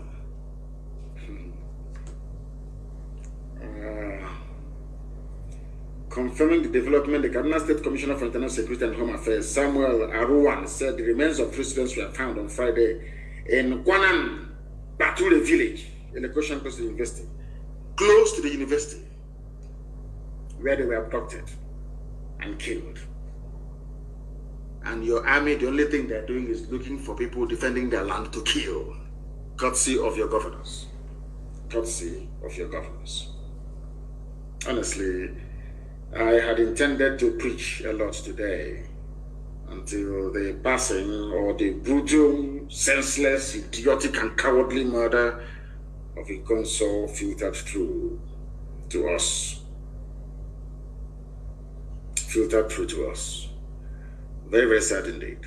Confirming the development, the Kaduna State Commissioner for Internal Security and Home Affairs, Samuel Aruwan, said the remains of 3 students were found on Friday in Kwanan Bature village in the Goshen Coast University, close to the university, where they were abducted and killed. And your army, the only thing they're doing is looking for people defending their land to kill. Courtesy of your governors. Courtesy of your governors. Honestly, I had intended to preach a lot today until the passing or the brutal, senseless, idiotic, and cowardly murder of a consul filtered through to us. Filtered through to us. Very, very sad indeed.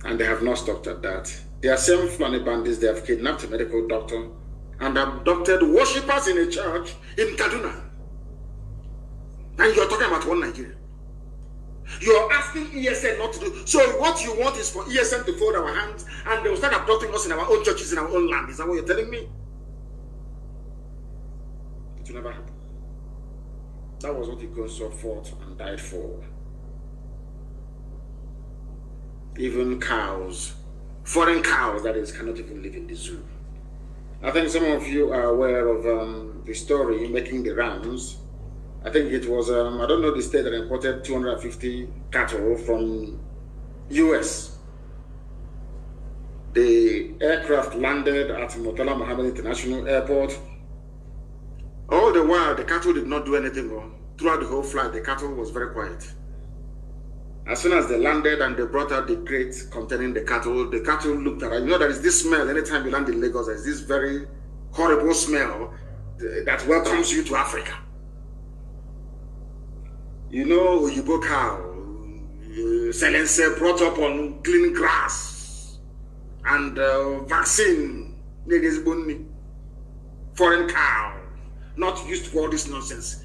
And they have not stopped at that. They are same Fulani bandits. They have kidnapped a medical doctor and abducted worshippers in a church in Kaduna. And you're talking about one Nigeria. You're asking ESN not to do. So what you want is for ESN to fold our hands and they will start abducting us in our own churches, in our own land. Is that what you're telling me? It will never happen. That was what he so fought and died for. Even cows, foreign cows, that is, cannot even live in the zoo. I think some of you are aware of the story making the rounds. I think it was, I don't know the state that imported 250 cattle from US. The aircraft landed at Murtala Mohammed International Airport. All the while, the cattle did not do anything wrong. Throughout the whole flight, the cattle was very quiet. As soon as they landed and they brought out the crate containing the cattle looked around. You know, there is this smell anytime you land in Lagos. There is this very horrible smell that welcomes you to Africa. You know, Oyibo cow, Selense brought up on clean grass and vaccine, foreign cow, not used for all this nonsense.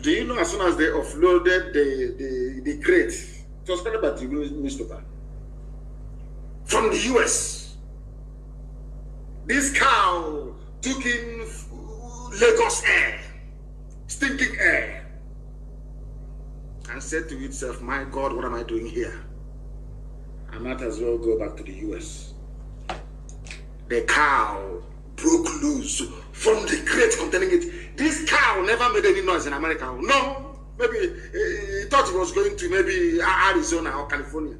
Do you know as soon as they offloaded the crate, it was spread by the newspaper, from the US, this cow took in Lagos air, stinking air, and said to itself, my God, what am I doing here? I might as well go back to the US. The cow broke loose from the crate containing it. This cow never made any noise in America. No, Maybe he thought he was going to maybe Arizona or California.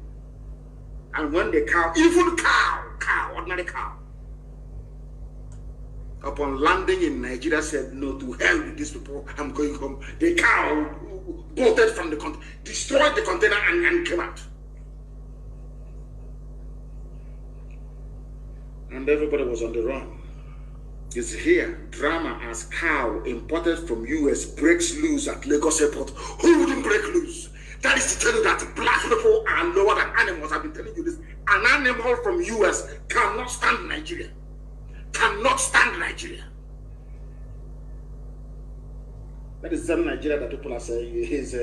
And when the cow, even cow, ordinary cow, upon landing in Nigeria said, no, to hell with these people, I'm going home. The cow bolted from the container, destroyed the container and came out. And everybody was on the run. It's here, drama as cow imported from US breaks loose at Lagos Airport. Who wouldn't break loose? That is to tell you that black people are lower than animals. I've been telling you this. An animal from US cannot stand Nigeria. Cannot stand Nigeria. That is some Nigeria that people are saying is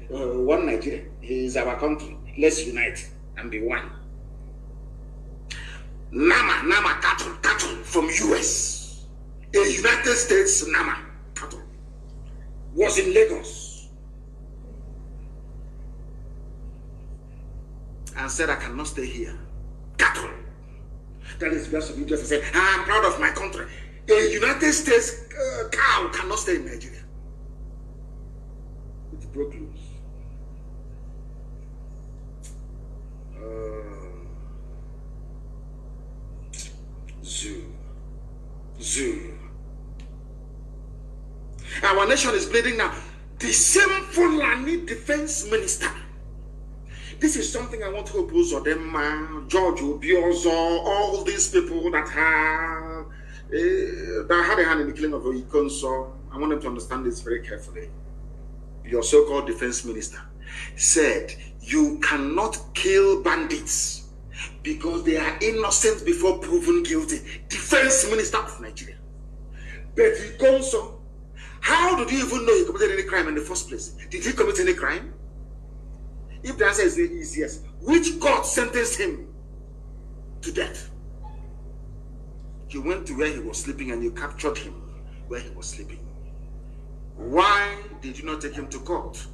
one Nigeria. He is our country. Let's unite and be one. Nama cattle from US. A United States Nama cattle was in Lagos and said, I cannot stay here. Cattle. That is because of interest. I said, I'm proud of my country. A United States cow cannot stay in Nigeria. It broke loose. Zoo. Our nation is bleeding now. The same Fulani defense minister. This is something I want to oppose them, George Obiozo, all these people that had a hand in the killing of Ikonso. I want them to understand this very carefully. Your so-called defense minister said, you cannot kill bandits because they are innocent before proven guilty. Defense minister of Nigeria. But Ikonso, how did you even know he committed any crime in the first place? Did he commit any crime? If the answer is yes, which God sentenced him to death? You went to where he was sleeping and you captured him where he was sleeping. Why did you not take him to court?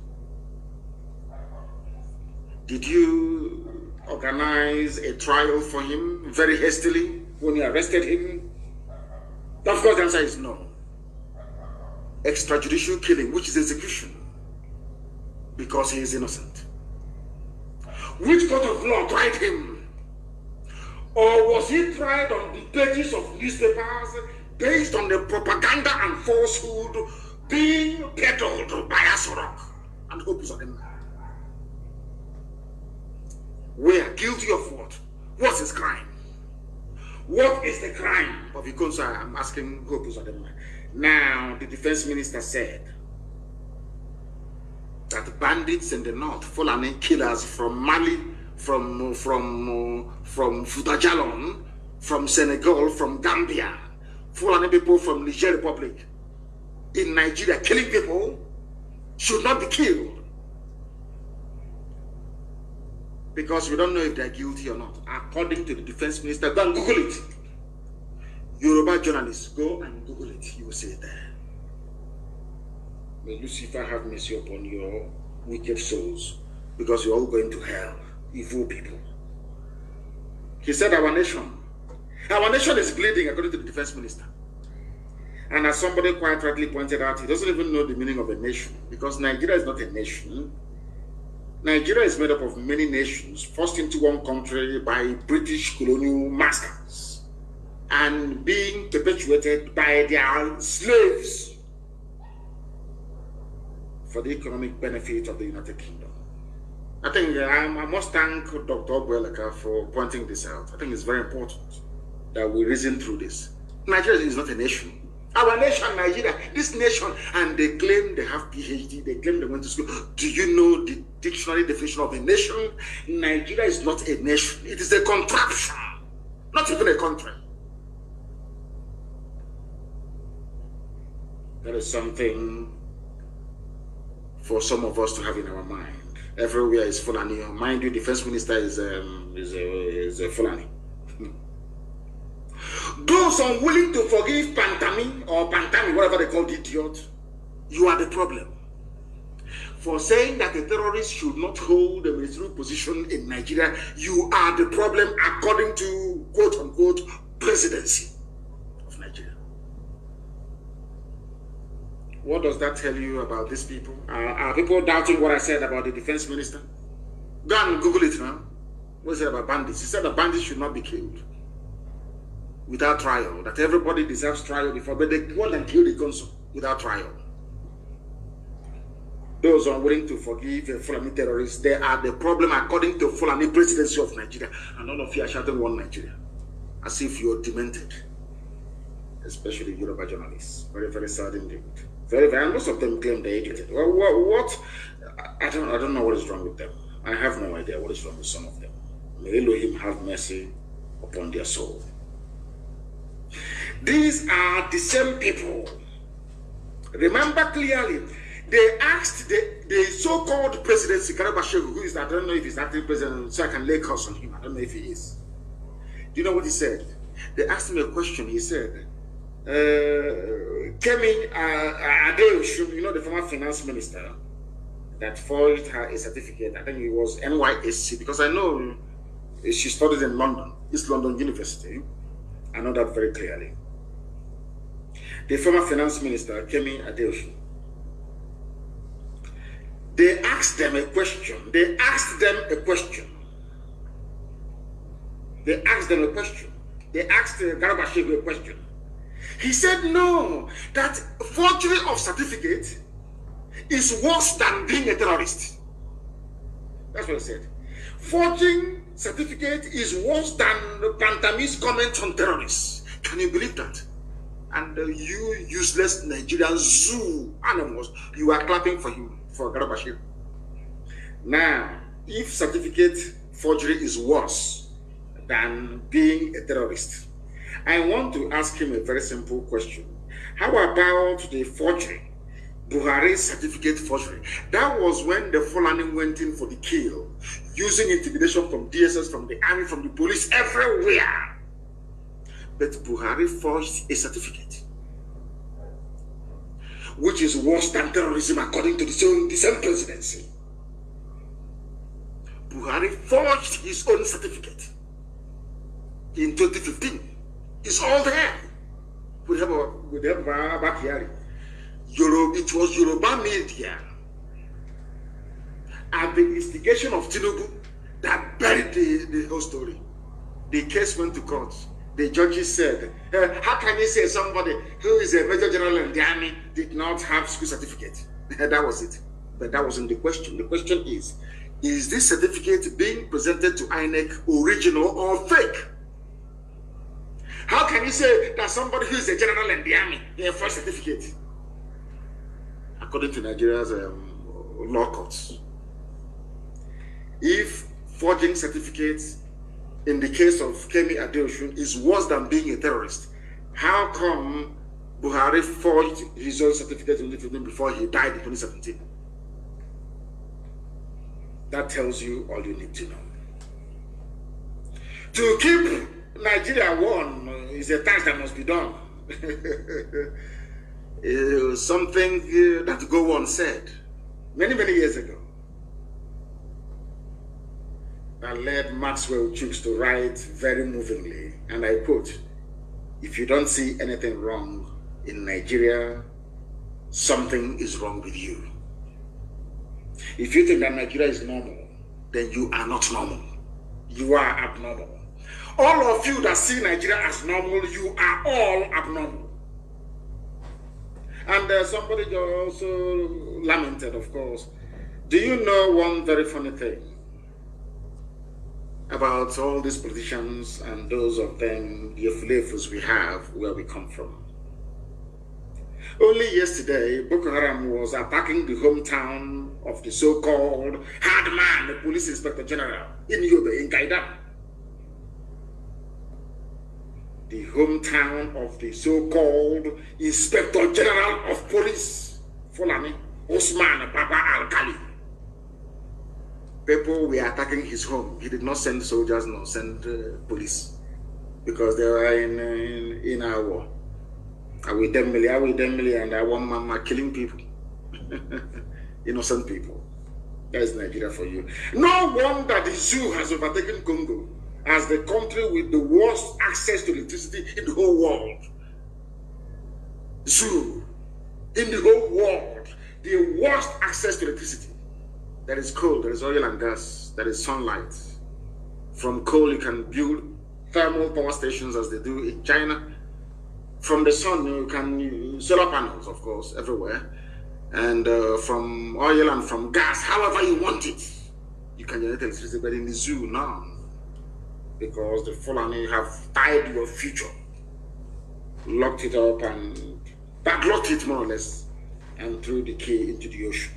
Did you organize a trial for him very hastily when you arrested him? Of course, the answer is no. Extrajudicial killing, which is execution, because he is innocent. Which court of law tried him? Or was he tried on the pages of newspapers based on the propaganda and falsehood being peddled by Asorok and Hope Uzodinma? We are guilty of what? What's his crime? What is the crime of Ikonso? I'm asking Hope Uzodinma. Now, the defense minister said that bandits in the north, Fulani killers from Mali, from Futajalon, from Senegal, from Gambia, Fulani people from Niger Republic, in Nigeria, killing people, should not be killed. Because we don't know if they're guilty or not. According to the defense minister, go and Google it. Yoruba journalists, go and Google it. You will see it there. May Lucifer have mercy upon your wicked souls, because you're all going to hell, evil people. He said our nation is bleeding, according to the defense minister. And as somebody quite rightly pointed out, he doesn't even know the meaning of a nation, because Nigeria is not a nation. Nigeria is made up of many nations, forced into one country by British colonial masters and being perpetuated by their slaves for the economic benefit of the United Kingdom. I think I must thank Dr. Obueleka for pointing this out. I think it's very important that we reason through this. Nigeria is not a nation. Our nation, Nigeria, this nation, and they claim they have PhD, they claim they went to school. Do you know the dictionary definition of a nation? Nigeria is not a nation. It is a contraption, not even a country. That is something for some of us to have in our mind. Everywhere is Fulani. Mind you, defense minister is a Fulani. Those unwilling to forgive Pantami or Pantami, whatever they call the idiot, you are the problem. For saying that the terrorists should not hold a ministerial position in Nigeria, you are the problem according to quote-unquote presidency of Nigeria. What does that tell you about these people? Are people doubting what I said about the defense minister? Go and Google it now. What is it about bandits? He said that bandits should not be killed without trial, that everybody deserves trial before, but they want and kill the consul without trial. Those unwilling to forgive Fulani terrorists, they are the problem according to Fulani presidency of Nigeria. And all of you are shouting one Nigeria, as if you're demented, especially Yoruba journalists. Very, very sad indeed. Very, very, and most of them claim they did it. Well, what? I don't know what is wrong with them. I have no idea what is wrong with some of them. May Elohim have mercy upon their soul. These are the same people. Remember clearly, they asked the so-called president, Sikara Bashegu, who is, I don't know if he's acting president, so I can lay curse on him. I don't know if he is. Do you know what he said? They asked him a question. He said, Kemi Adeosun, you know, the former finance minister that forged her a certificate. I think it was NYSC, because I know she studied in London, East London University. I know that very clearly. The former finance minister, Kemi Adeosun, they asked them a question. They asked them a question. They asked them a question. They asked Garabashego a question. He said, no, that forgery of certificate is worse than being a terrorist. That's what he said. Forging certificate is worse than Pantami's comment on terrorists. Can you believe that? And you useless Nigerian zoo animals, you are clapping for him, for Garabashir. Now, if certificate forgery is worse than being a terrorist, I want to ask him a very simple question. How about the forgery? Buhari's certificate forgery. That was when the Fulani went in for the kill, using intimidation from DSS, from the army, from the police, everywhere. But Buhari forged a certificate, which is worse than terrorism according to the same presidency. Buhari forged his own certificate in 2015. It's all there. We have back here. It was Yoruba media at the instigation of Tinubu that buried the whole story. The case went to court. The judges said, how can you say somebody who is a major general in the army did not have school certificate? That was it. But that wasn't the question. The question is this certificate being presented to INEC original or fake? How can you say that somebody who is a general in the army a first certificate? According to Nigeria's law courts, if forging certificates in the case of Kemi Adeosun is worse than being a terrorist, how come Buhari forged his own certificate in 2015 before he died in 2017? That tells you all you need to know. To keep Nigeria warm is a task that must be done. Something that Gowon said many years ago that led Maxwell Chooks to write very movingly, and I quote, "If you don't see anything wrong in Nigeria, something is wrong with you. If you think that Nigeria is normal, then you are not normal. You are abnormal. All of you that see Nigeria as normal, you are all abnormal." And somebody also lamented, of course. Do you know one very funny thing about all these politicians and those of them, the affiliates we have, where we come from? Only yesterday, Boko Haram was attacking the hometown of the so-called hard man, the police inspector general in Yobe, in Gaidam. The hometown of the so-called Inspector General of Police, Fulani, Osman Baba Al-Kali. People were attacking his home. He did not send soldiers, nor send police, because they were in our war. Are we 10 million, and I want mama killing people. Innocent people. That is Nigeria for you. No wonder the zoo has overtaken Congo as the country with the worst access to electricity in the whole world. Zoo. in the whole world, the worst access to electricity. There is coal, there is oil and gas, there is sunlight. From coal, you can build thermal power stations as they do in China. From the sun, you can solar panels, of course, everywhere. And from oil and from gas, however you want it, you can generate electricity. But in the zoo, no. Because the Fulani have tied your future, locked it up and padlocked it more or less, and threw the key into the ocean.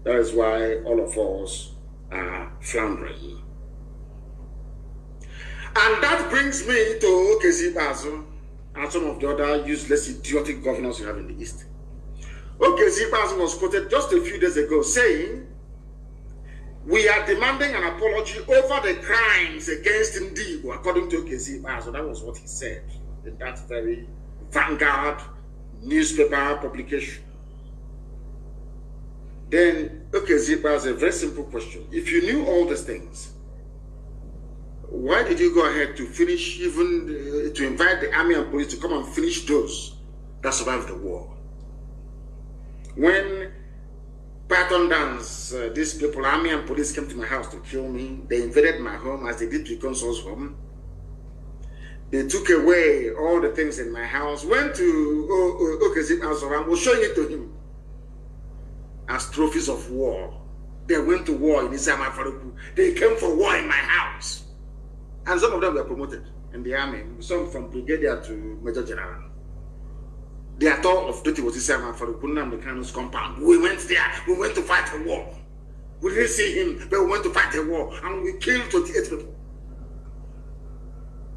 That is why all of us are floundering. And that brings me to Okezi Bazu and some of the other useless, idiotic governors you have in the East. Okezi Bazu was quoted just a few days ago saying, "We are demanding an apology over the crimes against Ndigo," according to Okezi Bazu. That was what he said in that very Vanguard newspaper publication. Then Okezi Bazu, a very simple question. If you knew all these things, why did you go ahead to finish, even to invite the army and police to come and finish those that survived the war? When Patton Dance, these people, army and police, came to my house to kill me, they invaded my home as they did to Consol's home. They took away all the things in my house, went to Okezi Bazu and was showing it to him as trophies of war. They went to war in Isama Faruku. They came for war in my house. And some of them were promoted in the army, some from brigadier to major general. The author of duty was Isama Faruku Nnamdi Kanu's compound. We went there, we went to fight a war. We didn't see him, but we went to fight a war, and we killed 28 people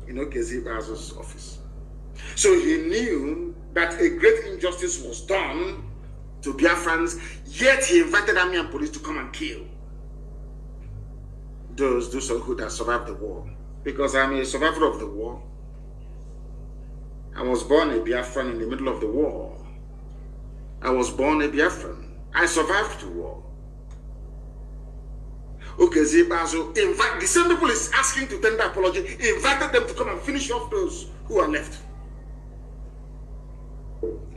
in Okezi Bazu's office. So he knew that a great injustice was done to Biafrans, yet he invited army and police to come and kill those who had survived the war. Because I'm a survivor of the war. I was born a Biafran in the middle of the war. I was born a Biafran. I survived the war. Okezi Bazu, in fact, the same people is asking to tender apology, invited them to come and finish off those who are left.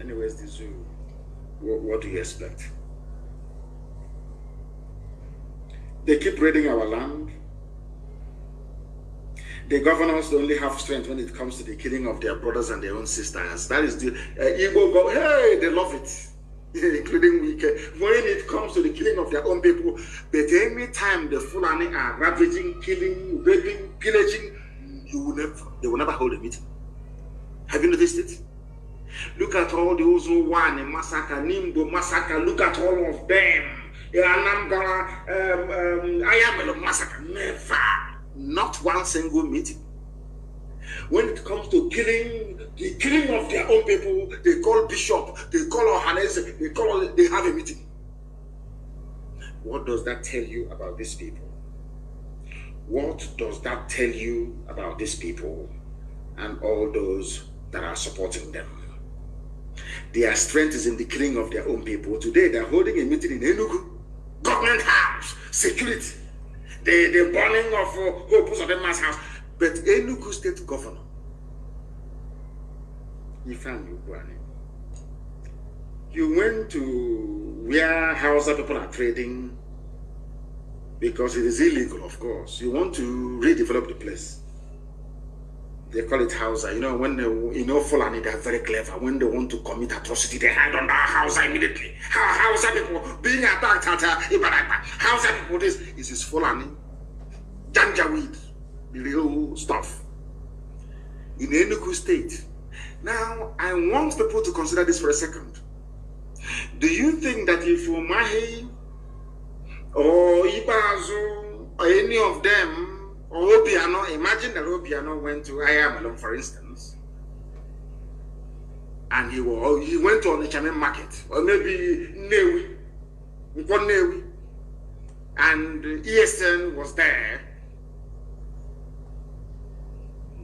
Anyways, the zoo, what do you expect? They keep raiding our land. The governors only have strength when it comes to the killing of their brothers and their own sisters. That is the Igbo go, hey, they love it, including Wike. When it comes to the killing of their own people, but any time the Fulani are ravaging, killing, raping, pillaging, they will never hold a meeting. Have you noticed it? Look at all those who won in massacre, Nimbo massacre. Look at all of them. Anambra, Ayamelo massacre. Never. Not one single meeting. When it comes to killing, the killing of their own people, they call bishop, they call Ohanese, they have a meeting. What does that tell you about these people? What does that tell you about these people and all those that are supporting them? Their strength is in the killing of their own people. Today they're holding a meeting in Enugu, government house, security. The burning of Hope's of the mass house. But Enugu state governor, you went to where Hausa people are trading because it is illegal, of course. You want to redevelop the place. They call it Hausa. You know, when Fulani, they are very clever. When they want to commit atrocity, they hide under Hausa immediately. Hausa people being attacked at Ibaraka. Hausa people, this is Fulani. Janjaweed, the real stuff. In Enugu state. Now, I want people to consider this for a second. Do you think that if Umahi or Ibazu or any of them, or Obiano, imagine that Obiano went to Ayamalon, for instance, and he went to Onitsha market, or maybe Newi, and ESN was there,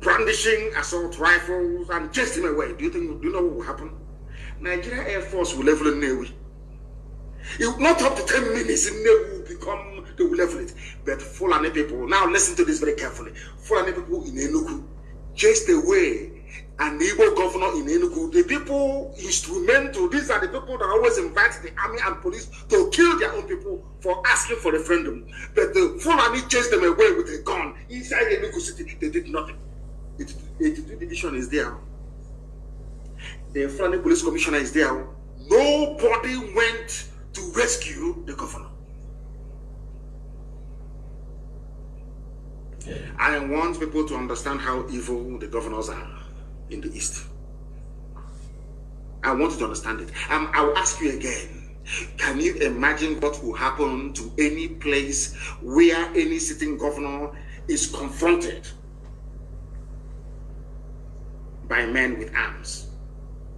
brandishing assault rifles and chased him away. Do you know what will happen? Nigeria Air Force will level Newi. It will not up to 10 minutes in Newi will become, they will level it. But Fulani people, now listen to this very carefully. Fulani people in Enugu chased away an Igbo governor in Enugu, the people instrumental, these are the people that always invite the army and police to kill their own people for asking for referendum. But the Fulani chased them away with a gun inside Enugu city. They did nothing. The division is there. The Fulani police commissioner is there. Nobody went to rescue the governor. I want people to understand how evil the governors are in the East. I want you to understand it. I will ask you again. Can you imagine what will happen to any place where any sitting governor is confronted by men with arms?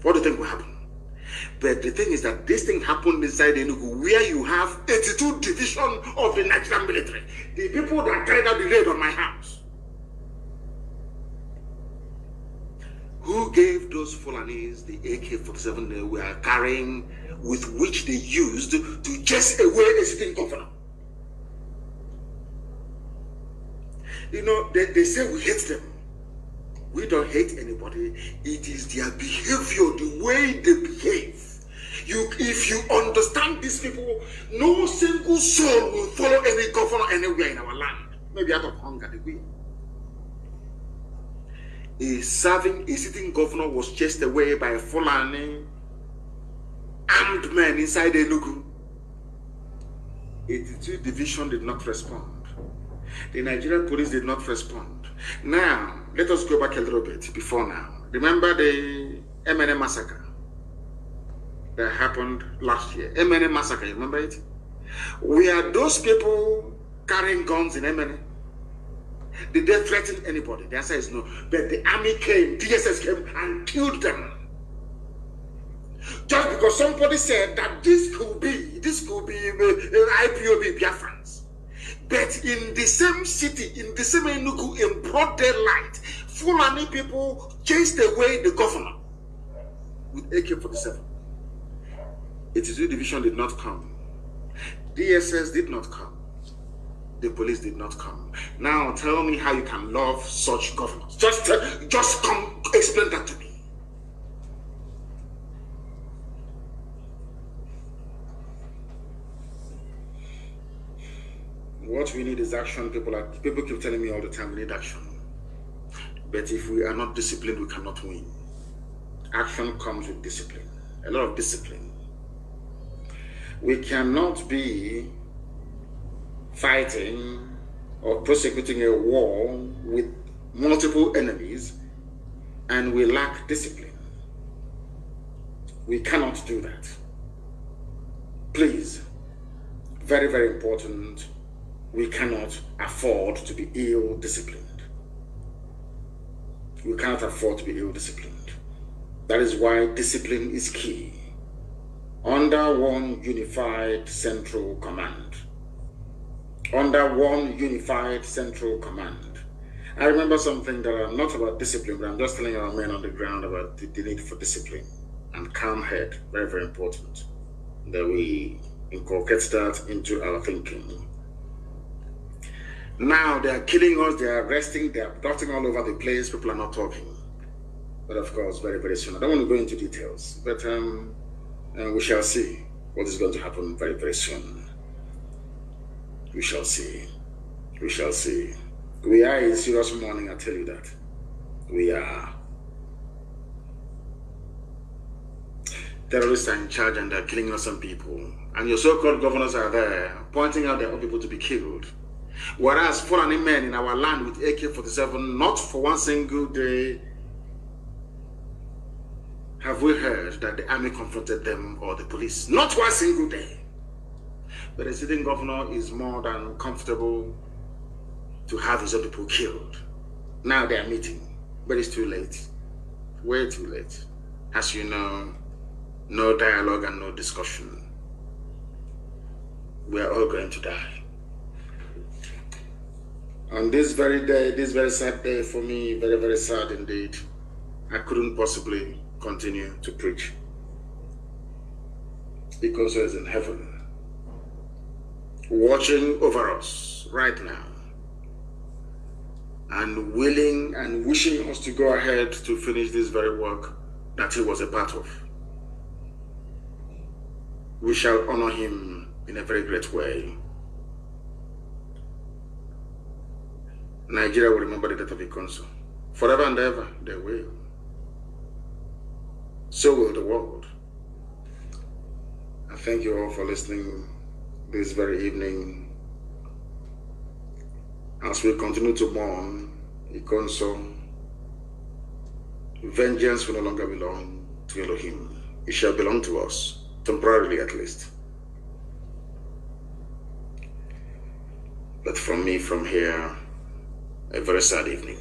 What do you think will happen? But the thing is that this thing happened inside Enugu, where you have 82 division of the Nigerian military. The people that carried out the raid on my house. Who gave those Fulanis the AK-47 they were carrying, with which they used to chase away a sitting governor? You know, they say we hate them. We don't hate anybody. It is their behavior, the way they behave. If you understand these people, no single soul will follow any governor anywhere in our land. Maybe out of hunger, they will. A sitting governor was chased away by a Fulani armed men inside Enugu. 82 division did not respond. The Nigerian police did not respond. Now, let us go back a little bit before now. Remember the MNM massacre that happened last year? MNM massacre, you remember it? Were those people carrying guns in MNM? Did they threaten anybody? The answer is no. But the army came, DSS came and killed them. Just because somebody said that this could be IPOB Biafrans. But in the same city, in the same Enugu, in broad daylight, Fulani people chased away the governor with AK-47. 82 division did not come. DSS did not come. The police did not come. Now tell me how you can love such governors. Just come explain that to me. What we need is action. People keep telling me all the time we need action. But if we are not disciplined, we cannot win. Action comes with discipline. A lot of discipline. We cannot be fighting or prosecuting a war with multiple enemies and we lack discipline. We cannot do that. Please, very, very important, we cannot afford to be ill-disciplined. We cannot afford to be ill-disciplined. That is why discipline is key. Under one unified central command. Under one unified central command. I remember something that I'm not about discipline, but I'm just telling our men on the ground about the need for discipline and calm head. Very, very important that we inculcate that into our thinking. Now they are killing us, they are arresting, they are abducting all over the place. People are not talking. But of course, very, very soon. I don't want to go into details, but we shall see what is going to happen very, very soon. We shall see. We shall see. We are in serious mourning, I tell you that. We are. Terrorists are in charge and they're killing innocent people. And your so-called governors are there pointing out their own people to be killed. Whereas Fulani men in our land with AK-47, not for one single day have we heard that the army confronted them or the police. Not one single day. But the sitting governor is more than comfortable to have his own people killed. Now they are meeting, but it's too late. Way too late. As you know, no dialogue and no discussion. We are all going to die. On this very day, this very sad day for me, very, very sad indeed, I couldn't possibly continue to preach. Because He is in heaven, watching over us right now. and willing and wishing us to go ahead to finish this very work that he was a part of. We shall honor him in a very great way. Nigeria will remember the death of Ikonso. Forever and ever, they will. So will the world. I thank you all for listening this very evening. As we continue to mourn Ikonso, vengeance will no longer belong to Elohim. It shall belong to us, temporarily at least. But from me, from here, a very sad evening.